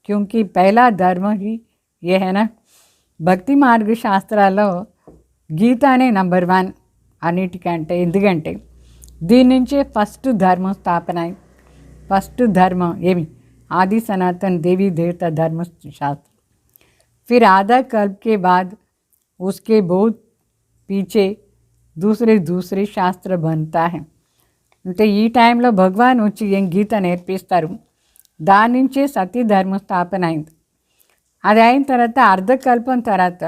क्योंकि पहला धर्म ही ये है ना. భక్తి మార్గ శాస్త్రాల్లో గీతానే నంబర్ 1 అన్నిటికంటే. ఎందుకంటే దీని నుంచే ఫస్ట్ ధర్మం స్థాపన అయింది. ఫస్ట్ ధర్మం ఏమి, आदि सनातन देवी देवता धर्म शास्त्र. फिर आधा कल्प के बाद उसके बहुत पीछे दूसरे शास्त्र बनता है. అంటే ఈ టైంలో భగవాన్ వచ్చి ఏం గీత నేర్పిస్తారు, దాని నుంచే సతీ ధర్మ స్థాపన అయింది. అది అయిన తర్వాత అర్ధకల్పం తర్వాత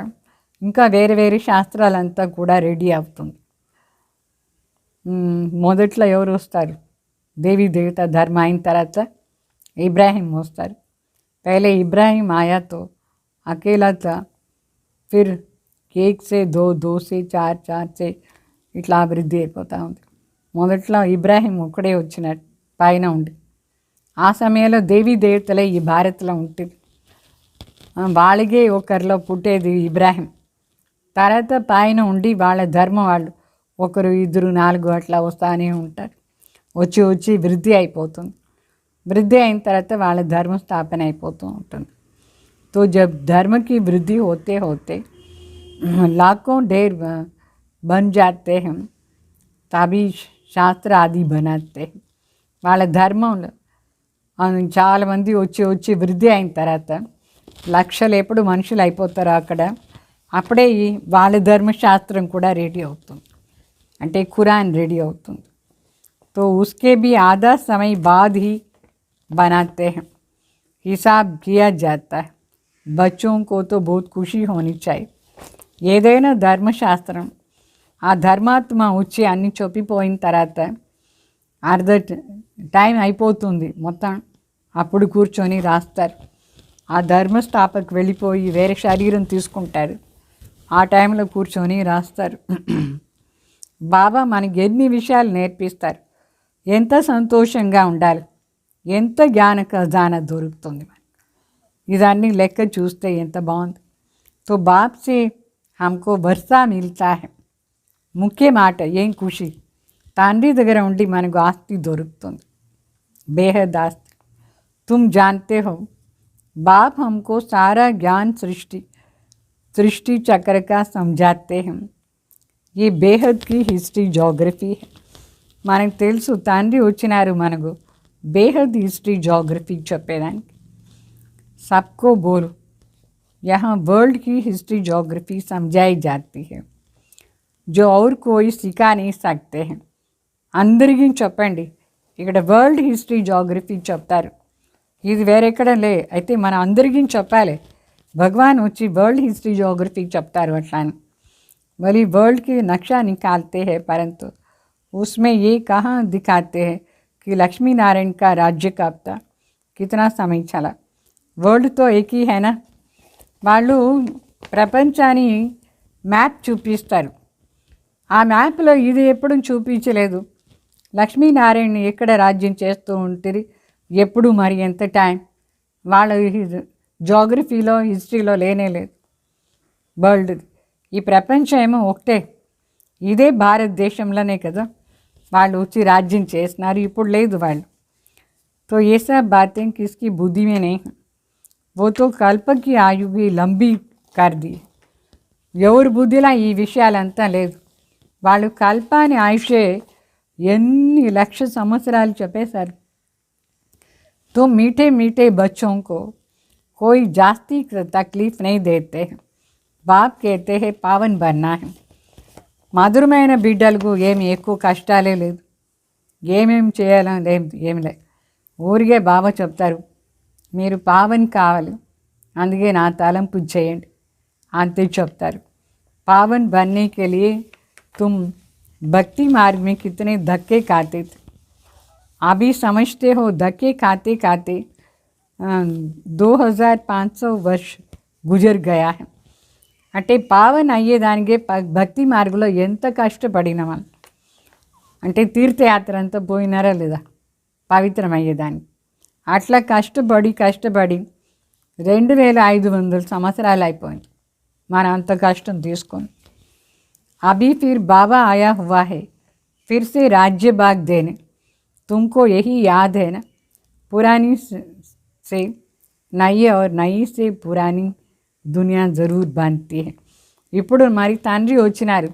ఇంకా వేరే శాస్త్రాలంతా కూడా రెడీ అవుతుంది. మొదట్లో ఎవరు వస్తారు, దేవీ దేవత ధర్మ అయిన తర్వాత ఇబ్రాహిం వస్తారు. पहले इब्राहिम आया तो अकेला था, फिर 1 से 2, 2 से 4, 4 से ఇట్లా అభివృద్ధి అయిపోతూ ఉంది. మొదట్లో ఇబ్రాహిం ఒక్కడే వచ్చినట్టు పైన ఉండి, ఆ సమయంలో దేవీ దేవతలే ఈ భారత్లో ఉంటుంది. వాళ్ళకే ఒకరిలో పుట్టేది ఇబ్రాహిం. తర్వాత పైన ఉండి వాళ్ళ ధర్మం వాళ్ళు 1, 2, 4 అట్లా వస్తూనే ఉంటారు. వచ్చి వృద్ధి అయిపోతుంది. వృద్ధి అయిన తర్వాత వాళ్ళ ధర్మ స్థాపన అయిపోతూ ఉంటుంది. तो जब धर्म की वृद्धि होते होते लाखों ढेर बन जाते हैं, तभी శాస్త్ర ఆది बनाते हैं. వాళ్ళ ధర్మంలో చాలామంది వచ్చి వృద్ధి అయిన తర్వాత లక్షలు ఎప్పుడు మనుషులు అయిపోతారో అక్కడ అప్పుడే వాళ్ళ ధర్మశాస్త్రం కూడా రెడీ అవుతుంది, అంటే ఖురాన్ రెడీ అవుతుంది. तो उसके भी आधा समय बाद ही बनाते हैं, हिसाब किया जाता है. बच्चों को तो बहुत खुशी होनी चाहिए. ఏదైనా ధర్మశాస్త్రం ఆ ధర్మాత్మ వచ్చి అన్ని చెప్పిపోయిన తర్వాత అర్ధ టైం అయిపోతుంది మొత్తం, అప్పుడు కూర్చొని రాస్తారు. ఆ ధర్మస్థాపకు వెళ్ళిపోయి వేరే శరీరం తీసుకుంటారు, ఆ టైంలో కూర్చొని రాస్తారు. బాబా మనకి ఎన్ని విషయాలు నేర్పిస్తారు, ఎంత సంతోషంగా ఉండాలి, ఎంత జ్ఞాన ఖజానా దొరుకుతుంది మనకి, ఇదన్నీ లెక్క చూస్తే ఎంత బాగుంది. తో బాప్ సే హమ్కో వర్షా మిల్తా హై. ముఖ్య మాట ఏం ఖుషి, తండ్రి దగ్గర ఉండి మనకు ఆస్తి దొరుకుతుంది, బేహద్ ఆస్తి. तुम जानते हो बाप हमको सारा ज्ञान सृष्टि चक्र का समझाते हैं. ये बेहद की हिस्ट्री जोग्रफी है. మనకు తెలుసు తండ్రి వచ్చినారు మనకు బేహద్ హిస్టరీ जोग्रफी చెప్పేదానికి. सबको बोलो यहाँ वर्ल्ड की हिस्ट्री जोग्रफी समझाई जाती है जो और कोई सिखा नहीं सकते हैं. అందరికీ చెప్పండి, ఇక్కడ వరల్డ్ హిస్టరీ జోగ్రఫీ చెప్తారు, ఇది వేరెక్కడ లే, అయితే మన అందరికీ చెప్పాలి. భగవాన్ వచ్చి వరల్డ్ హిస్టరీ జోగ్రఫీ చెప్తారు అట్లా అని. भले वर्ल्ड की नक्शा निकालते हैं परंतु उसमें ये कहाँ दिखाते हैं कि लक्ष्मी नारायण का राज्य कब था, कितना समय चला. वर्ल्ड तो एक ही है ना. వాళ్ళు ప్రపంచాన్ని మ్యాప్ చూపిస్తారు, ఆ మ్యాప్లో ఇది ఎప్పుడు చూపించలేదు. లక్ష్మీనారాయణ ఎక్కడ రాజ్యం చేస్తూ ఉంటుంది, ఎప్పుడు, మరి ఎంత టైం, వాళ్ళ జోగ్రఫీలో హిస్టరీలో లేనే లేదు. వరల్డ్ ఈ ప్రపంచం ఏమో ఒకటే, ఇదే భారతదేశంలోనే కదా వాళ్ళు వచ్చి రాజ్యం చేస్తున్నారు, ఇప్పుడు లేదు వాళ్ళు. तो ये सब बातें किसकी बुद्धि में नहीं, वो तो कल्प की आयु भी लंबी कर दी. ఎవరి బుద్ధిలో ఈ విషయాలంతా లేదు, వాళ్ళు కల్పాని ఆయుషే ఎన్ని లక్ష సంవత్సరాలు చెప్పేశారు. तो मीठे मीठे बच्चों को कोई जास्ती तकलीफ नहीं देते. बाप कहते हैं पावन बनना है. మధురమైన బిడ్డలకు ఏమి ఎక్కువ కష్టాలే లేదు, ఏమేమి చేయాలని లేదు, ఏమి లేదు. ఊరికే బాబా చెప్తారు మీరు పావన్ కావాలి, అందుకే నా తలంపు చేయండి అంతే చెప్తారు. पावन बनने के लिए तुम भक्ति मार्ग में कितने धक्के खाते थे, अभी समझते हो. धक्के खाते खाते 2500 वर्ष गुजर गया है. అంటే పావన్ అయ్యేదానికే భక్తి మార్గంలో ఎంత కష్టపడిన వాళ్ళు, అంటే తీర్థయాత్ర అంతా పోయినారా లేదా పవిత్రం అయ్యేదానికి. అట్లా కష్టపడి 2500 సంవత్సరాలు అయిపోయింది మనం అంత కష్టం తీసుకొని. अभी फिर बाबा आया हुआ है फिर से राज्य भाग देने. तुमको यही याद है ना, पुरानी से नई और नई से पुरानी दुनिया ज़रूर बनती है. ఇప్పుడు మరి తండ్రి వచ్చినారు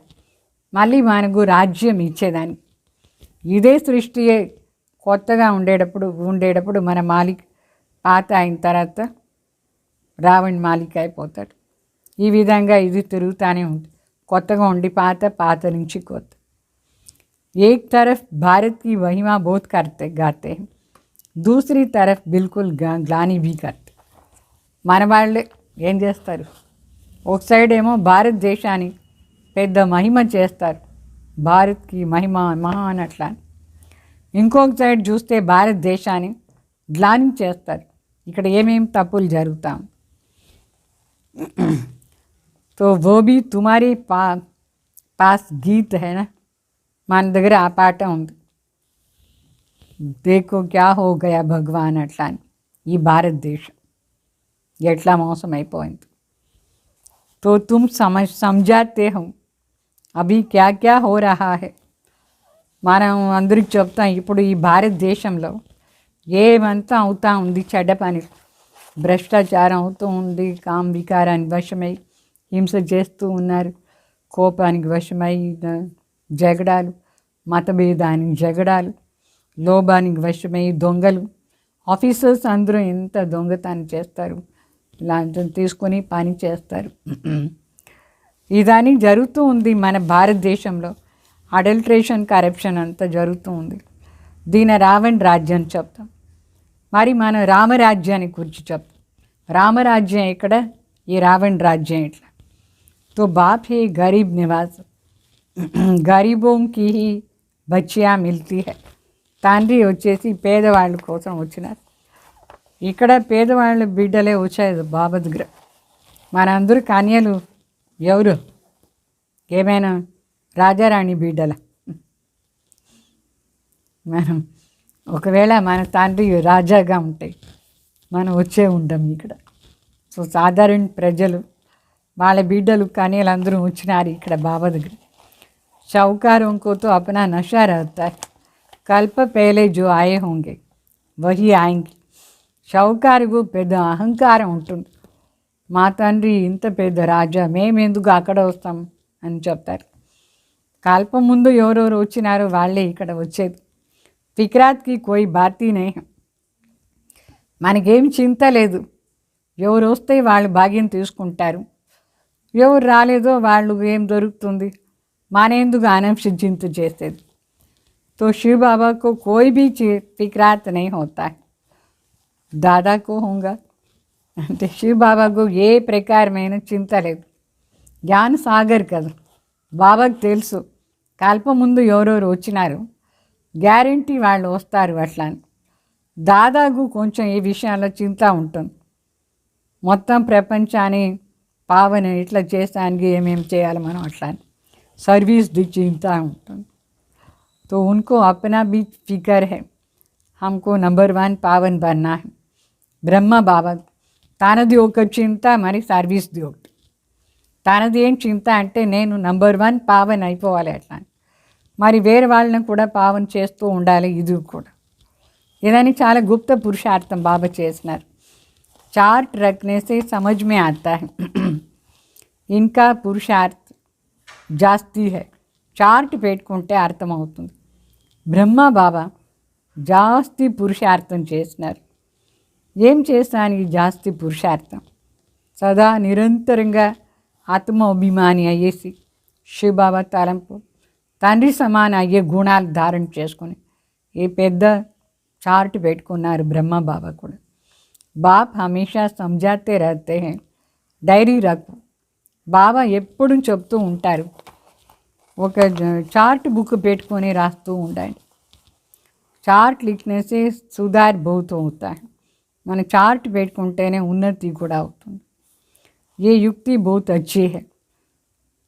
మళ్ళీ మనకు రాజ్యం ఇచ్చేదానికి. ఇదే సృష్టియే కొత్తగా ఉండేటప్పుడు మన మాలిక్ పాత అయిన తర్వాత రావణ్ మాలిక్ అయిపోతాడు. ఈ విధంగా ఇది తిరుగుతూనే ఉంటుంది, కొత్తగా ఉండి పాత నుంచి కొత్త. एक तरफ भारत की महिमा बहुत गाते हैं, दूसरी तरफ बिल्कुल ग्लानि भी करते. మన వాళ్ళే ఏం చేస్తారు, ఒక సైడ్ ఏమో భారతదేశాన్ని పెద్ద మహిమ చేస్తారు, భారత్కి మహిమ మహాన్ అట్లా. ఇంకొక సైడ్ చూస్తే భారతదేశాన్ని గ్లాని చేస్తారు, ఇక్కడ ఏమేమి తప్పులు జరుగుతాం. तो वो भी तुम्हारे पास गीत है ना, మన దగ్గర ఆ పాట ఉంది, దేకో క్యా హో గయా భగవాన్ అట్లా అని. ఈ భారతదేశం ఎట్లా మోసం అయిపోయింది. तो तुम समझाते हो अभी क्या क्या हो रहा है. మనం అందరికి చెప్తాం ఇప్పుడు ఈ భారతదేశంలో ఏమంతా అవుతూ ఉంది, చెడ్డ పని, భ్రష్టాచారం అవుతూ ఉంది, కామ వికారానికి వశమై హింస చేస్తూ ఉన్నారు, కోపానికి వశమై జగడాలు, మతభేదానికి జగడాలు, లోభానికి వశమై దొంగలు, ఆఫీసర్స్ అందరూ ఎంత దొంగతనం చేస్తారు, ఇలా తీసుకొని పని చేస్తారు. ఇదని జరుగుతూ ఉంది మన భారతదేశంలో. అడల్ట్రేషన్, కరప్షన్ అంతా జరుగుతూ ఉంది. దీని రావణ్ రాజ్యం చెప్తాం. మరి మనం రామరాజ్యాన్ని గురించి చెప్తాం. రామరాజ్యం ఇక్కడ, ఈ రావణ్ राज्य इट्ला. तो बाप है गरीब निवास, गरीबों की ही बच्चियाँ मिलती है. తండ్రి వచ్చేసి పేదవాళ్ళ కోసం వచ్చినారు. ఇక్కడ పేదవాళ్ళ బిడ్డలే వచ్చాయి బాబా దగ్గర. మనందరూ కన్యలు ఎవరు? ఏమైనా రాజారాణి బిడ్డల? మనం ఒకవేళ మన తండ్రి రాజాగా ఉంటే మనం వచ్చే ఉంటాం ఇక్కడ. సో సాధారణ ప్రజలు వాళ్ళ బిడ్డలు కన్యలందరూ వచ్చినారు ఇక్కడ బాబా దగ్గర. షౌకారోं को तो अपना नशा रहता है, कल्प पहले जो आए होंगे वही आएंगे. షౌకారుకు పెద్ద అహంకారం ఉంటుంది. మా తండ్రి ఇంత పెద్ద రాజా, మేమెందుకు అక్కడ వస్తాం అని చెప్తారు. కల్పం ముందు ఎవరెవరు వచ్చినారో వాళ్ళే ఇక్కడ వచ్చేది. ఫిక్రాత్కి కోయి బాతీనే, మనకేం చింత లేదు. ఎవరు వస్తే వాళ్ళు భాగ్యం తీసుకుంటారు, ఎవరు రాలేదో వాళ్ళు ఏం దొరుకుతుంది, మానేందుకు అనంశ చింత చేసేది. तो शिव बाबा को कोई भी फिक्रात नहीं होता है. దాదాకు హోంగా అంటే శివ్ బాబాకు ఏ ప్రకారమైన చింత లేదు. జ్ఞాన సాగర్ కదా, బాబాకు తెలుసు కల్పం ముందు ఎవరెవరు వచ్చినారు, గ్యారంటీ వాళ్ళు వస్తారు అట్లా అని. దాదాకు కొంచెం ఈ విషయాల్లో చింత ఉంటుంది. మొత్తం ప్రపంచాన్ని పావన ఇట్లా చేసానికి ఏమేమి చేయాలి మనం అట్లా అని సర్వీస్ ది చింత ఉంటుంది. तो उनको अपना भी फिक्र है, हमको नंबर 1 पावन बनना है. బ్రహ్మ బాబా తనది ఒక చింత, మరి సర్వీస్ది ఒకటి. తనది ఏం చింత అంటే నేను నంబర్ 1 పావన్ అయిపోవాలి అట్లా. మరి వేరే వాళ్ళని కూడా పావన్ చేస్తూ ఉండాలి. ఇది కూడా ఇదని చాలా గుప్త పురుషార్థం బాబా చేసినారు. చార్ట్ రఖనే సే సమజ్ మే ఆతా హై, ఇన్కా పురుషార్థ్ జాస్తి హై. చార్ట్ పెట్టుకుంటే అర్థమవుతుంది. బ్రహ్మ బాబా జాస్తి పురుషార్థం చేసినారు. ఏం చేస్తానికి జాస్తి పురుషార్థం? సదా నిరంతరంగా ఆత్మ అభిమాని అయ్యేసి శివబాబా తలంపు తండ్రి సమాన అయ్యే గుణాలు ధారణ చేసుకొని ఏ పెద్ద చార్ట్ పెట్టుకున్నారు బ్రహ్మ బాబా కూడా. బాప్ హమేషా సమజాతే రహతే హై, డైరీ రఖు. బాబా ఎప్పుడు చెప్తూ ఉంటారు, ఒక చార్ట్ బుక్ పెట్టుకొని రాస్తూ ఉండండి. చార్ట్ లిఖనే సే సుధార్ బహుత్ అవుతా హై. మన చార్ట్ పెట్టుకుంటేనే ఉన్నతి కూడా అవుతుంది. ఏ యుక్తి బహుత్ అచ్చీ హై,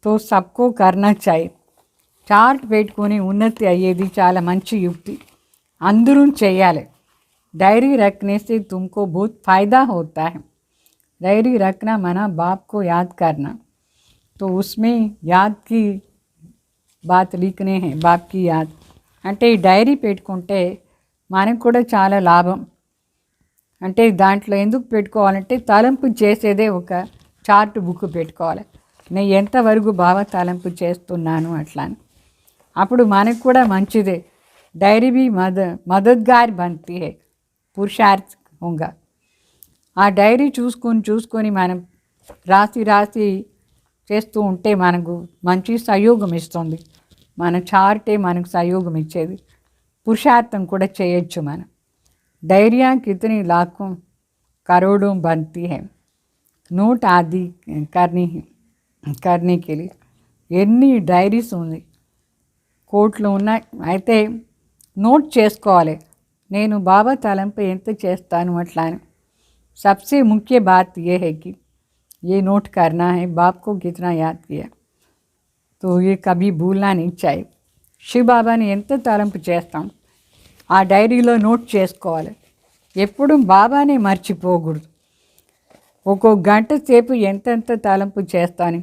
తో సబ్కో కర్నా చాయి. చార్ట్ పెట్టుకొని ఉన్నతి అయ్యేది చాలా మంచి యుక్తి, అందరూ చేయాలి. డైరీ రఖనే సే తుమ్కో బహుత్ ఫాయిదా హోతా హై. డైరీ రఖనా మనా బాప్ కో యాద్ కర్నా, తో ఉస్మే యాద్ కి బాత్ లిఖనే హై, బాప్ కి యాద్. అంటే ఈ డైరీ పెట్టుకుంటే మనకు కూడా చాలా లాభం. అంటే దాంట్లో ఎందుకు పెట్టుకోవాలంటే తలంపు చేసేదే ఒక చార్ట్ బుక్ పెట్టుకోవాలి. నేను ఎంతవరకు బాగా తలంపు చేస్తున్నాను అట్లా అని. అప్పుడు మనకు కూడా మంచిదే. డైరీ బి మదద్గార్ బంతి హై పురుషార్థ్ హోంగా. ఆ డైరీ చూసుకొని మనం రాసి చేస్తూ ఉంటే మనకు మంచి సహయోగం ఇస్తుంది. మన చార్టే మనకు సహయోగం ఇచ్చేది. పురుషార్థం కూడా చేయొచ్చు మనం. డైరియా కితని లాఖోं करोड़ों बनती है, నోట్ ఆది करने के लिए. ఎన్ని డైరీస్ ఉంది, కోట్లు ఉన్నాయి. అయితే నోట్ చేసుకోవాలి, నేను బాబా తలంపు ఎంత చేస్తాను అట్లా అని. सबसे मुख्य बात ये है कि ये नोट करना है बाप को कितना याद किया, तो ये कभी भूलना नहीं चाहिए. శివ బాబాని ఎంత తలంపు చేస్తాం ఆ డైరీలో నోట్ చేసుకోవాలి. ఎప్పుడు బాబానే మర్చిపోకూడదు. ఒక్కో గంట సేపు ఎంతెంత తలంపు చేస్తాను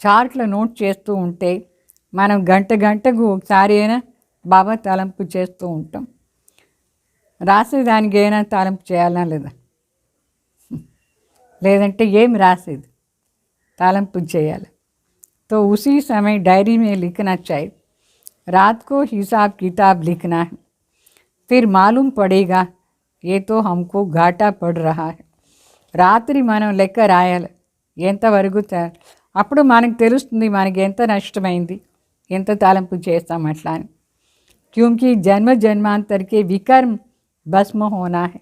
చార్ట్లో నోట్ చేస్తూ ఉంటే మనం గంటకు ఒకసారి అయినా బాబా తలంపు చేస్తూ ఉంటాం. రాసేదానికి అయినా తలంపు చేయాలనా లేదా? లేదంటే ఏం రాసేది, తలంపు చేయాలి. तो उसी समय डायरी में लिखना चाहिए. रात को हिसाब किताब लिखना है, फिर मालूम पड़ेगा ये तो हमको घाटा पड़ रहा है. రాత్రి మనం లెక్క రాయాలి, ఎంతవరకు అప్పుడు మనకు తెలుస్తుంది మనకి ఎంత నష్టమైంది, ఎంత తలంపు చేస్తాం అట్లా అని. క్యూంకి జన్మ జన్మాంతరకే వికర్మ భస్మ హోనా హై.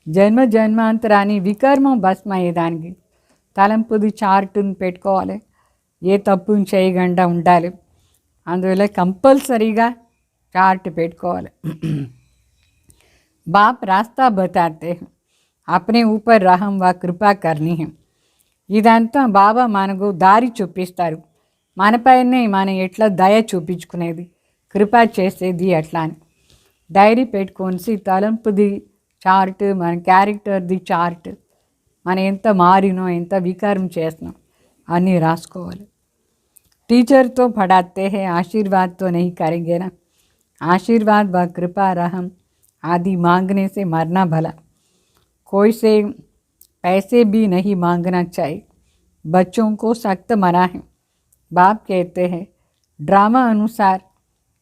జన్మ జన్మాంతరాన్ని వికర్మం భస్మ అయ్యేదానికి తలంపుది చార్టును పెట్టుకోవాలి, ఏ తప్పు చేయకుండా ఉండాలి. అందువల్ల కంపల్సరీగా చార్ట్ పెట్టుకోవాలి. बाप रास्ता बताते हैं, अपने ऊपर रहम व कृपा करनी है. ఇదంతా బాబా మనకు దారి చూపిస్తారు, మనపైనే మనం ఎట్లా దయ చూపించుకునేది, కృప చేసేది అట్లా అని. డైరీ పెట్టుకొని తలంపుది చార్ట్, మన క్యారెక్టర్ది చార్ట్, మనం ఎంత మారినో ఎంత వికారం చేస్తున్నాం అన్నీ రాసుకోవాలి. టీచర్తో పడాతే హే ఆశీర్వాద్తో నహీ కరెంగే నా. आशीर्वाद व कृपा रहम आदि मांगने से मरना भला. कोई से पैसे भी नहीं मांगना चाहिए. बच्चों को सख्त मना है. बाप कहते हैं ड्रामा अनुसार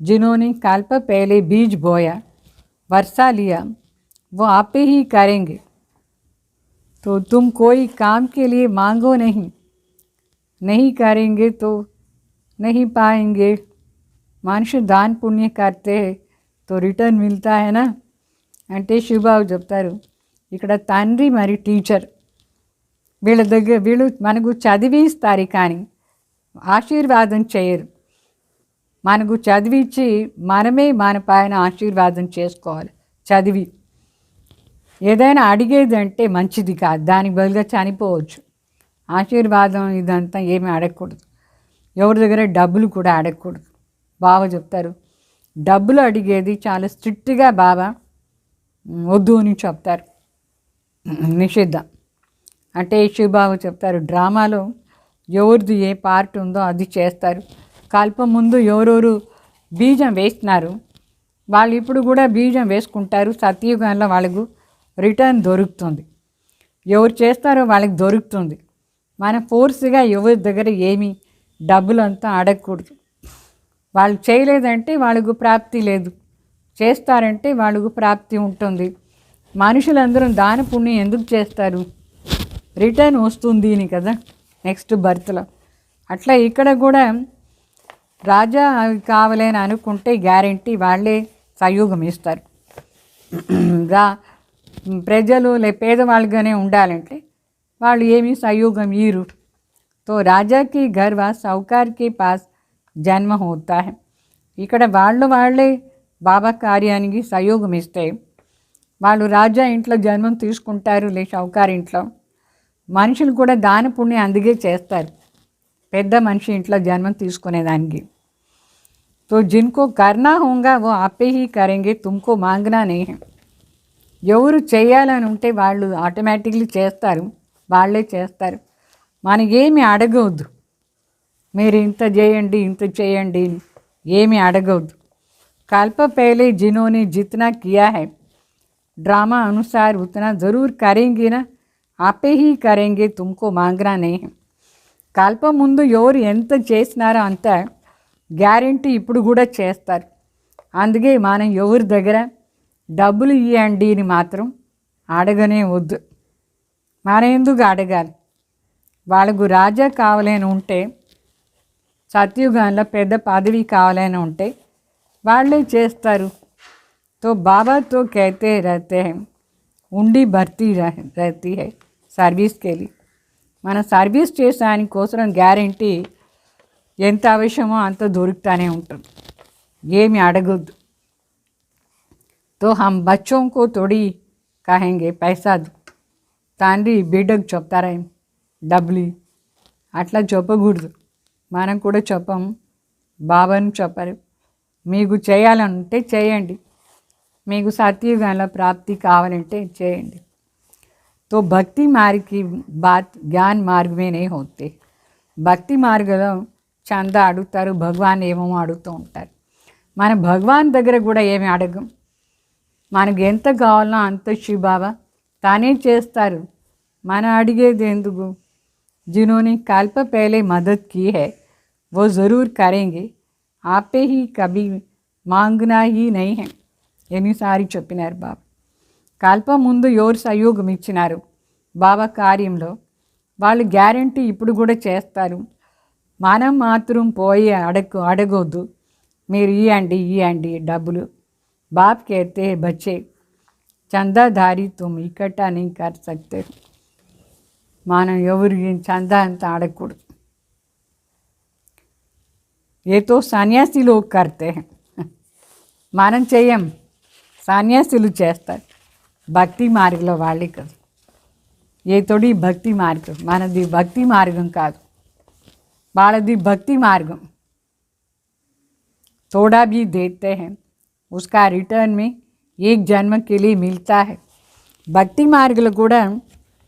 जिन्होंने कल्प पहले बीज बोया, वर्षा लिया, वो आप ही करेंगे. तो तुम कोई काम के लिए मांगो नहीं करेंगे तो नहीं पाएंगे. మనిషి దాన పుణ్య కర్తే తో రిటర్న్ మిల్తా హైనా అంటే శివబాబు చెప్తారు, ఇక్కడ తండ్రి మరి టీచర్ వీళ్ళు మనకు చదివిస్తారు కానీ ఆశీర్వాదం చేయరు. మనకు చదివించి మనమే మన పైన ఆశీర్వాదం చేసుకోవాలి. చదివి ఏదైనా అడిగేదంటే మంచిది కాదు, దానికి బదులుగా చనిపోవచ్చు. ఆశీర్వాదం ఇదంతా ఏమీ అడగకూడదు, ఎవరి దగ్గర డబ్బులు కూడా అడగకూడదు. బాబా చెప్తారు డబ్బులు అడిగేది చాలా స్ట్రిక్ట్గా బాబా వద్దు అని చెప్తారు, నిషిద్ధం. అంటే శివబాబు చెప్తారు డ్రామాలో ఎవరిది ఏ పార్ట్ ఉందో అది చేస్తారు. కల్పం ముందు ఎవరెవరు బీజం వేస్తున్నారు వాళ్ళు ఇప్పుడు కూడా బీజం వేసుకుంటారు. సత్యయుగంలో వాళ్ళకు రిటర్న్ దొరుకుతుంది, ఎవరు చేస్తారో వాళ్ళకి దొరుకుతుంది. మన ఫోర్స్గా ఎవరి దగ్గర ఏమీ డబ్బులంతా అడగకూడదు. వాళ్ళు చేయలేదంటే వాళ్ళకు ప్రాప్తి లేదు, చేస్తారంటే వాళ్ళకు ప్రాప్తి ఉంటుంది. మనుషులందరూ దాన పుణ్యం ఎందుకు చేస్తారు, రిటర్న్ వస్తుంది అని కదా నెక్స్ట్ బర్త్లో. అట్లా ఇక్కడ కూడా రాజా కావాలని అనుకుంటే గ్యారెంటీ వాళ్ళే సహయోగం ఇస్తారు. ప్రజలు పేదవాళ్ళుగానే ఉండాలంటే వాళ్ళు ఏమీ సహయోగం ఇయ్యరు. తో రాజాకి ఘర్ వా సౌకార్కి పాస్ జన్మ హోతా హై. ఇక్కడ వాళ్ళే బాబా కార్యానికి సహయోగం ఇస్తే వాళ్ళు రాజా ఇంట్లో జన్మం తీసుకుంటారు, లే షౌకార్ ఇంట్లో. మనుషులు కూడా దాన పుణ్యం అందుకే చేస్తారు, పెద్ద మనిషి ఇంట్లో జన్మం తీసుకునేదానికి. తో జిన్కో కర్నా హోంగా ఓ ఆపే హీ కరెంగే, తుమ్కో మాంగనా నహీ హై. ఎవరు చేయాలని ఉంటే వాళ్ళు ఆటోమేటిక్లీ చేస్తారు, వాళ్ళే చేస్తారు. మనకేమి అడగవద్దు, మీరు ఇంత చేయండి ఇంత చేయండి ఏమి అడగవద్దు. कल्प पहले जिन्होंने जितना किया है ड्रामा अनुसार उतना ज़रूर करेंगे ना, आपे ही करेंगे, तुमको मांगना नहीं है. కల్ప ముందు ఎవరు ఎంత చేసినారో అంత గ్యారెంటీ ఇప్పుడు కూడా చేస్తారు. అందుకే మనం ఎవరి దగ్గర డబ్బులు ఇవ్వండి అని మాత్రం అడగనే వద్దు. మనం ఎందుకు అడగాలి? వాళ్ళకు రాజా కావాలని ఉంటే, సత్యుగంలో పెద్ద పదవి కావాలని ఉంటే వాళ్ళే చేస్తారు. తో బాబా తో कहते रहते हैं ఉండి భర్తీ रहती है సర్వీస్ के लिए. మన సర్వీస్ చేసాని కోసం గ్యారెంటీ ఎంత అవసరమో అంత దొరుకుతానే ఉంటుంది, ఏమి అడగొద్దు. తో హమ్ బచ్చోం కో తోడి కహెంగే పైసా దో. తండ్రి బిడ్డకు చెప్తారా డబ్బులు అట్లా చెప్పకూడదు. మనం కూడా చెప్పము, బాబాను చెప్పరు. మీకు చేయాలంటే చేయండి, మీకు సత్యయుగంలో ప్రాప్తి కావాలంటే చేయండి. तो भक्ति मार्ग की बात ज्ञान मार्ग में नहीं होते. భక్తి మార్గంలో చందా అడుగుతారు, భగవాన్ ఏమో అడుగుతూ ఉంటారు. మన భగవాన్ దగ్గర కూడా ఏమి అడగం, మనకు ఎంత కావాలనో అంత శివబాబా తానే చేస్తారు. మనం అడిగేది ఎందుకు? जिन्होंने कल्प पहले मदद की है वो ज़रूर करेंगे, आपे ही कभी मांगना ही नहीं है. ఎన్నిసారి చెప్పినారు బాబా. కల్ప ముందు ఎవరు సహయోగం ఇచ్చినారు బాబా కార్యంలో వాళ్ళు గ్యారంటీ ఇప్పుడు కూడా చేస్తారు. మనం మాత్రం పోయి అడగొద్దు, మీరు ఇవ్వండి డబ్బులు. बाप कहते हैं बच्चे చందాదారి तुम इकट्ठा नहीं कर सकते. మనం ఎవరికి చందా అంత అడగకూడదు. ఏ తో సన్యాసి లోగ్ కర్తే హై, మనం చెయ్యం, సన్యాసులు చేస్తారు. భక్తి మార్గంలో వాళ్ళే కదా. ఏ తోడి భక్తి మార్గం, మనది భక్తి మార్గం కాదు, వాళ్ళది భక్తి మార్గం. थोड़ा भी देते हैं उसका रिटर्न में एक जन्म के लिए मिलता है. భక్తి మార్గంలో కూడా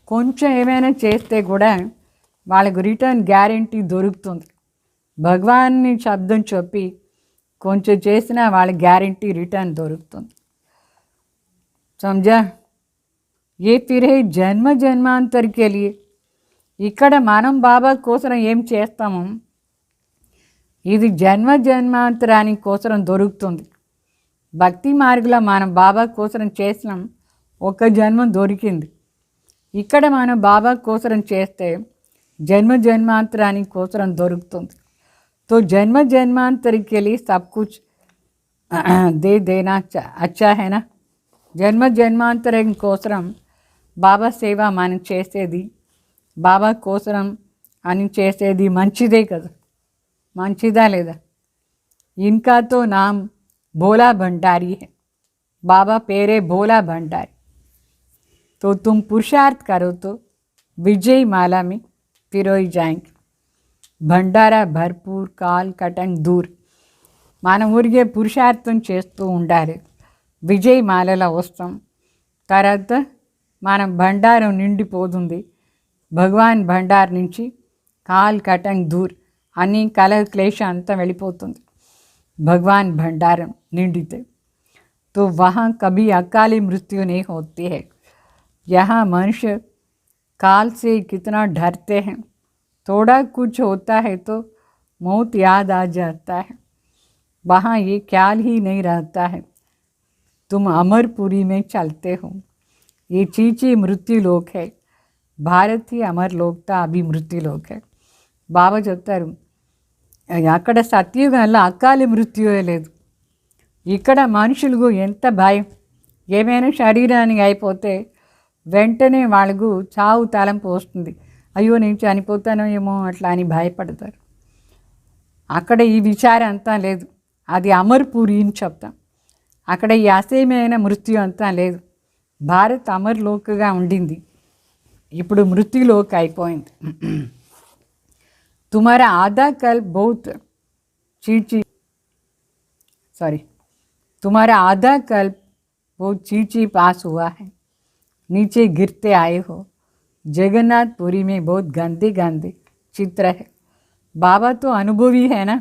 కొంచెం ఏమైనా చేస్తే కూడా వాళ్ళకు రిటర్న్ గ్యారంటీ దొరుకుతుంది. భగవాన్ని శబ్దం చెప్పి కొంచెం చేసినా వాళ్ళ గ్యారంటీ రిటర్న్ దొరుకుతుంది. సమझा? ये फिर है జన్మ జన్మాంతర్ के लिए. ఇక్కడ మనం బాబా కోసం ఏం చేస్తామో ఇది జన్మ జన్మాంతరానికి కోసం దొరుకుతుంది. భక్తి మార్గంలో మనం బాబా కోసం చేసినాం, ఒక జన్మ దొరికింది. ఇక్కడ మనం బాబా కోసం చేస్తే జన్మ జన్మాంతరానికి కోసం దొరుకుతుంది. तो जन्म जन्मांतर के लिए सब कुछ दे देना अच्छा है ना. జన్మ జన్మాంతరం కోసం బాబా సేవ మనం చేసేది, బాబా కోసం అని చేసేది మంచిదే కదా. మంచిదా లేదా? इनका तो नाम भोला भंडारी है. बाबा पेरे भोला भंडारी. तो तुम पुरुषार्थ करो तो विजय माला में पिरोई जाएंगे. भंडारा भरपूर काल कटंग दूर. మనం ఊరికే పురుషార్థం చేస్తూ ఉండాలి, విజయ్ మాలలో వస్తాం. తర్వాత మనం భండారం నిండిపోతుంది. భగవాన్ భండార్ నుంచి కాల్ కటంగ్ దూర్ అన్ని కల క్లేశం అంతా వెళ్ళిపోతుంది भगवान भंडारम निंडिते. तो वहाँ कभी अकाली मृत्यु नहीं होती है. यहाँ मनुष्य काल से कितना डरते हैं, थोड़ा कुछ होता है तो मौत याद आ जाता है. वहाँ ये ख्याल ही नहीं रहता है तुम अमरपुरी में चलते हो. ये चीची मृत्यु लोक है. भारत ही अमर लोक था, अभी मृत्यु लोक है. बाबा చెప్తారు అక్కడ సత్యుగంలో అకాలి మృత్యువే లేదు. ఇక్కడ మనుషులకు ఎంత భయం, ఏమైనా శరీరానికి అయిపోతే వెంటనే వాళ్ళకు చావు తలంపు వస్తుంది. అయ్యో నేను చనిపోతానో ఏమో అట్లా అని భయపడతారు. అక్కడ ఈ విచారం అంతా లేదు. అది అమర్పూరి అని చెప్తాం. అక్కడ ఈ అసహ్యమైన మృత్యు అంతా లేదు. భారత్ అమర్లోకగా ఉండింది, ఇప్పుడు మృత్యులోక అయిపోయింది. तुम्हारा आधा कल्प बहुत तुम्हारा आधा कल्प बहुत चीची पास हुआ है. नीचे गिरते आए हो. जगन्नाथपुरी में बहुत गंदे गंदे चित्र है. बाबा तो अनुभवी है ना,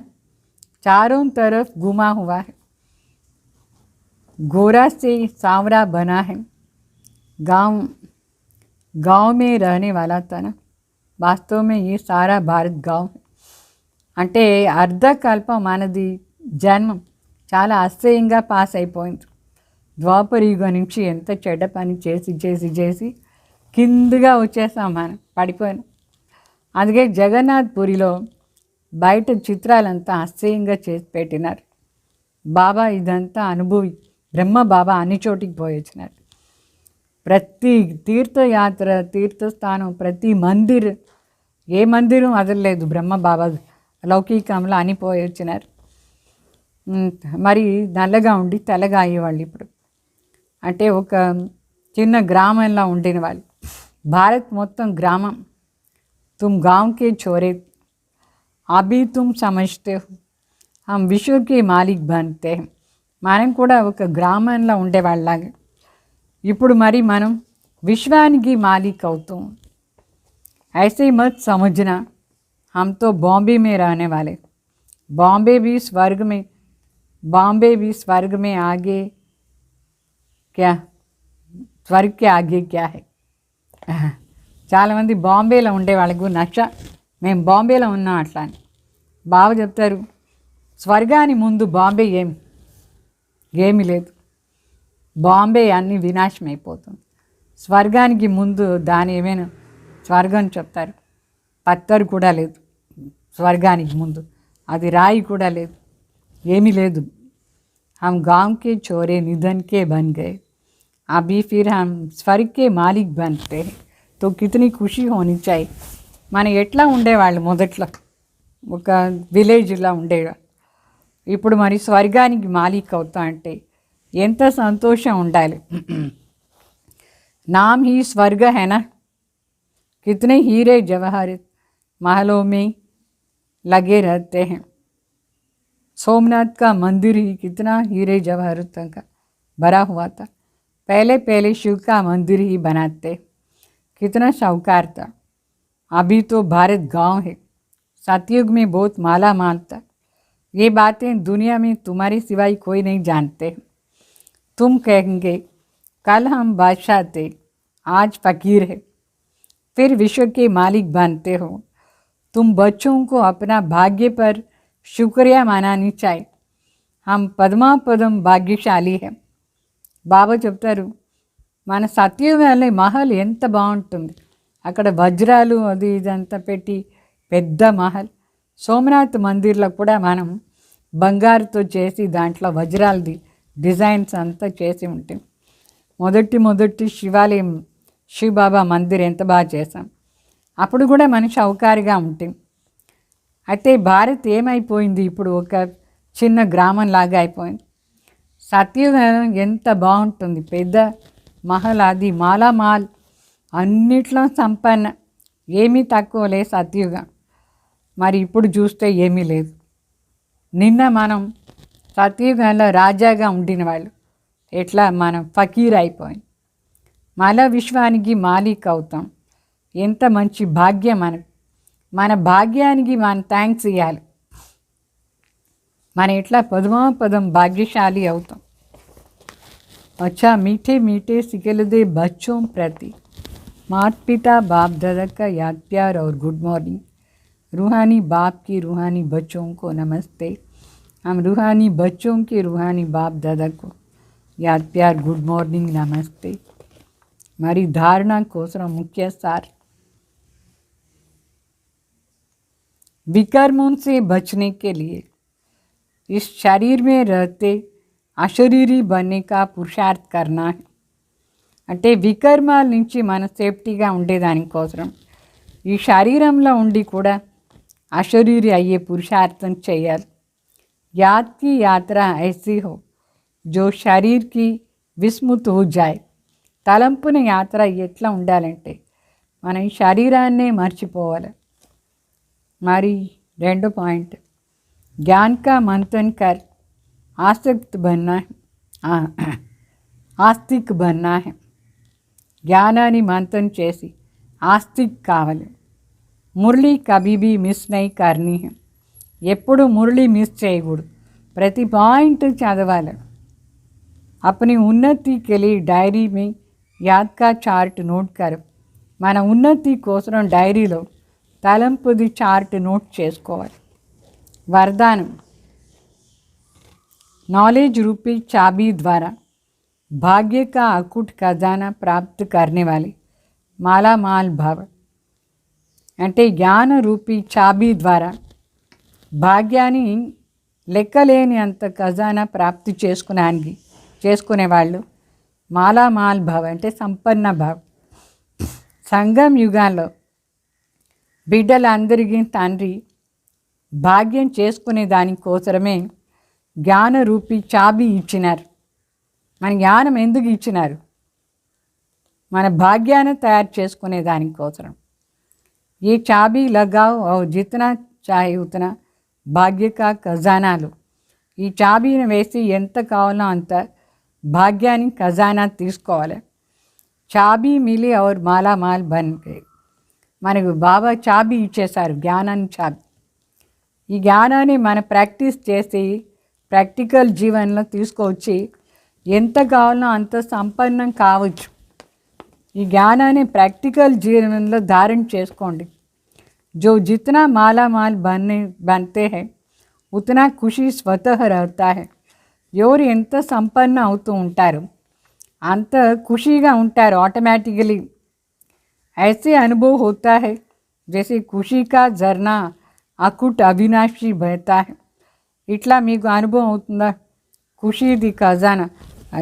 चारों तरफ घुमा हुआ है. गोरा से सांवरा बना है. गांव में रहने वाला था ना. వాస్తవ में ये सारा భారత్ గావ్. అంటే అర్ధకల్పం మనది జన్మం చాలా అసహ్యంగా పాస్ అయిపోయింది. ద్వాపర యుగం నుంచి ఎంత చెడ్డ పని చేసి చేసి చేసి కిందగా వచ్చేసాం, మనం పడిపోయినాం. అందుకే జగన్నాథ్పురిలో బయట చిత్రాలంతా అసహ్యంగా చేసి పెట్టినారు. బాబా ఇదంతా అనుభవి, బ్రహ్మ బాబా అన్ని చోటికి పోయి వచ్చినారు. ప్రతి తీర్థయాత్ర, తీర్థస్థానం, ప్రతి మందిర్, ఏ మందిరం వదలలేదు బ్రహ్మ బాబా లౌకికంలో అని పోయి వచ్చినారు. మరి నల్లగా ఉండి తెల్లగా అయ్యేవాళ్ళు ఇప్పుడు. అంటే ఒక చిన్న గ్రామంలో ఉండిన వాళ్ళు. భారత్ మొత్తం గ్రామం. తుమ్ గాంవ్ కే చోరే అభి తుమ్ సమజ్తే హో హమ్ విశ్వ కే మాలిక్ బన్తే హై. మనం కూడా ఒక గ్రామంలో ఉండేవాళ్ళలాగా ఇప్పుడు మరి మనం విశ్వానికి మాలిక్ అవుతాం. ऐसे मत समझना हम तो बॉम्बे में रहने वाले. बॉम्बे भी स्वर्ग में आगे क्या, स्वर्ग के आगे क्या है. చాలామంది బాంబేలో ఉండే వాళ్ళకు నచ్చ, మేము బాంబేలో ఉన్నాం అట్లా అని. బాబా చెప్తారు స్వర్గాని ముందు బాంబే ఏమీ లేదు. బాంబే అన్నీ వినాశం అయిపోతుంది. స్వర్గానికి ముందు దాని ఏమైనా స్వర్గం చెప్తారు. పత్తరు కూడా లేదు స్వర్గానికి ముందు, అది రాయి కూడా లేదు, ఏమీ లేదు. हम गांव के छोरे निधन के बन गए, अभी फिर हम स्वर्ग के मालिक बनते हैं, तो कितनी खुशी होनी चाहिए. మనం ఎట్లా ఉండేవాళ్ళు మొదట్లో, ఒక విలేజ్లా ఉండేవాళ్ళు, ఇప్పుడు మరి స్వర్గానికి మాలిక్ అవుతా అంటే ఎంత సంతోషం ఉండాలి. नाम ही स्वर्ग है ना, कितने हीरे जवाहर महलों में लगे रहते हैं. सोमनाथ का मंदिर ही कितना हीरे जवाहरातों का भरा हुआ था. पहले पहले शिव का मंदिर ही बनाते, कितना शाहूकार था. अभी तो भारत गांव है, सतयुग में बहुत माला माल था. ये बातें दुनिया में तुम्हारे सिवाय कोई नहीं जानते. तुम कहेंगे कल हम बादशाह थे, आज फकीर है, फिर विश्व के मालिक बनते हो. तुम बच्चों को अपना भाग्य पर शुक्रिया मनानी चाहिए. हम పదం భాగ్యశాలి है. బాబా చెప్తారు, మన సత్యవేళ మహల్ ఎంత బాగుంటుంది, అక్కడ వజ్రాలు అది ఇదంతా పెట్టి పెద్ద మహల్. సోమనాథ్ మందిర్లో కూడా మనం బంగారుతో చేసి దాంట్లో వజ్రాలది డిజైన్స్ అంతా చేసి ఉంటాం. మొదటి శివాలయం శివబాబా మందిర్ ఎంత బాగా చేశాం, అప్పుడు కూడా మనం షౌకారుగా ఉంటాం. అయితే భారత్ ఏమైపోయింది, ఇప్పుడు ఒక చిన్న గ్రామం లాగా అయిపోయింది. సత్యయుగం ఎంత బాగుంటుంది, పెద్ద మహల్, అది మాలామాల్, అన్నిట్లో సంపన్న, ఏమీ తక్కువ లేదు సత్యయుగం. మరి ఇప్పుడు చూస్తే ఏమీ లేదు. నిన్న మనం సత్యయుగంలో రాజాగా ఉండిన వాళ్ళు ఎట్లా మనం ఫకీర్ అయిపోయింది. మళ్ళా విశ్వానికి మాలిక్ అవుతాం. ఎంత మంచి భాగ్యం మనకు. మన భాగ్యానికి మనం థ్యాంక్స్ ఇవ్వాలి. మనం ఎట్లా పదం భాగ్యశాలి అవుతాం. अच्छा मीठे मीठे सिकलदे बच्चों प्रति माता पिता बाप दादा का याद प्यार और गुड मॉर्निंग. रूहानी बाप की रूहानी बच्चों को नमस्ते. हम रूहानी बच्चों के रूहानी बाप दादा को याद प्यार गुड मॉर्निंग नमस्ते. हमारी धारणा कोसरा मुख्य सार, विकर्मों से बचने के लिए इस शरीर में रहते అశరీరి बनने का పురుషార్థ करना है. అంటే వికర్మాల నుంచి మన సేఫ్టీగా ఉండేదానికోసం ఈ శరీరంలో ఉండి కూడా అశరీరి అయ్యే పురుషార్థం చేయాలి. याद की यात्रा ऐसी हो जो शरीर की విస్మృత్ हो जाए. తలంపున యాత్ర ఎట్లా ఉండాలంటే మనం ఈ శరీరాన్నే మర్చిపోవాలి. మరి రెండో పాయింట్, ज्ञान का मंथन कर आसक्त बनना है, ఆస్తిక్ बनना है. జ్ఞానాన్ని మంథన్ చేసి ఆస్తిక్ కావాలి. మురళి కభీ భీ మిస్ నహీ కర్నీ है. ఎప్పుడు మురళి మిస్ చేయకూడదు, ప్రతి పాయింట్ చదవాలి. अपनी उन्नति के लिए डायरी में याद का चार्ट नोट करो. మన ఉన్నతి కోసం డైరీలో తలంపుది చార్ట్ నోట్ చేసుకోవాలి. వరదానం, नॉलेज रूपी चाबी द्वारा भाग्य का अकूट खजाना प्राप्त करने वाले माला माल भाव. అంటే జ్ఞాన రూపీ చాబీ ద్వారా భాగ్యాన్ని లెక్కలేని అంత ఖజానా ప్రాప్తి చేసుకునేవాళ్ళు మాలామాల్ భావ, అంటే సంపన్న భావ. సంగం యుగాల్లో బిడ్డలందరికీ తండ్రి భాగ్యం చేసుకునే దానికోసమే జ్ఞాన రూపీ చాబీ ఇచ్చినారు. మన జ్ఞానం ఎందుకు ఇచ్చినారు? మన భాగ్యాన్ని తయారు చేసుకునే దానికోసం. ये चाबी लगाओ और जितना चाहे उतना భాగ్య కా ఖజానాలు. ఈ చాబీని వేసి ఎంత కావాలో అంత భాగ్యాన్ని ఖజానా తీసుకోవాలి. చాబీ మిలి और మాలామాల్ బన్ గయే. మనకు బాబా చాబీ ఇచ్చేశారు, జ్ఞానాన్ని చాబీ. ఈ జ్ఞానాన్ని మన ప్రాక్టీస్ చేసి ప్రాక్టికల్ జీవనంలో తీసుకొచ్చి ఎంత కావాలో అంత సంపన్నం కావచ్చు. ఈ జ్ఞానాన్ని ప్రాక్టికల్ జీవనంలో ధారణ చేసుకోండి. जो जितना माला माल बनते हैं उतना खुशी स्वतः रहता है. ఎవరు ఎంత సంపన్న అవుతూ ఉంటారు అంత ఖుషీగా ఉంటారు ఆటోమేటికली. ऐसे अनुभव होता है जैसे खुशी का झरना अकुट अविनाशी बहता है ఇట్లా మీకు అనుభవం అవుతుందా ఖుషీది ఖజానా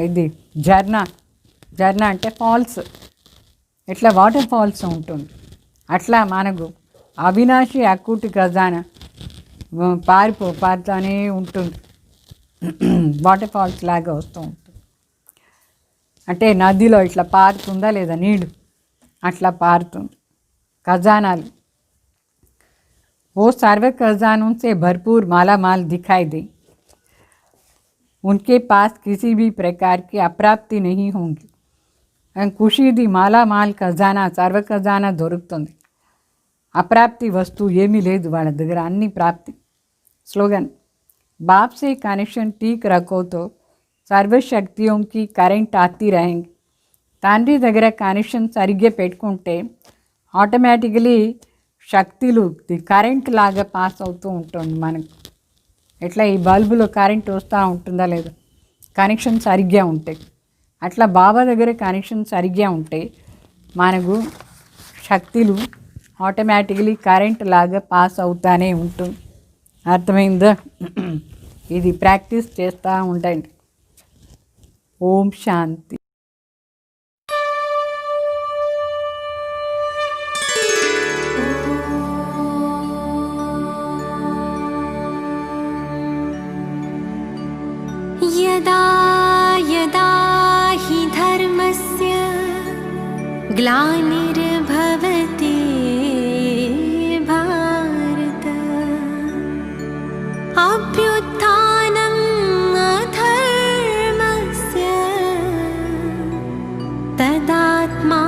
ఇది జర్నా అంటే ఫాల్స్ ఇట్లా వాటర్ ఫాల్స్ ఉంటుంది అట్లా మనకు అవినాశి అక్కుటి ఖజానా పారుతానే ఉంటుంది వాటర్ ఫాల్స్ లాగా వస్తూ ఉంటుంది అంటే నదిలో ఇట్లా పారుతుందా లేదా నీళ్ళు అట్లా పారుతుంది ఖజానాలు वो सर्व खजानों से भरपूर माला माल दिखाई दे उनके पास किसी भी प्रकार की अप्राप्ति नहीं होंगी ఖుషీది మాలామాల్ ఖజానా సర్వ ఖజానా దొరుకుతుంది అప్రాప్తి వస్తువు ఏమీ లేదు వాళ్ళ దగ్గర అన్ని ప్రాప్తి స్లోగన్ బాప్ से कनेक्शन ठीक रखो तो सर्व शक्तियों की కరెంట్ आती रहेंगी తండ్రి దగ్గర కనెక్షన్ సరిగ్గా పెట్టుకుంటే ఆటోమేటికలీ శక్తులు కరెంట్ లాగా పాస్ అవుతూ ఉంటుంది మనకు ఎట్లా ఈ బల్బులో కరెంట్ వస్తూ ఉంటుందా లేదా కనెక్షన్ సరిగ్గా ఉంటాయి అట్లా బాబా దగ్గర కనెక్షన్ సరిగ్గా ఉంటే మనకు శక్తులు ఆటోమేటికలీ కరెంట్ లాగా పాస్ అవుతానే ఉంటుంది అర్థమైందా ఇది ప్రాక్టీస్ చేస్తూ ఉండండి ఓం శాంతి यदा यदा हि धर्मस्य ग्लानिर्भवति भारत अभ्युत्थानम् अधर्मस्य तदात्मा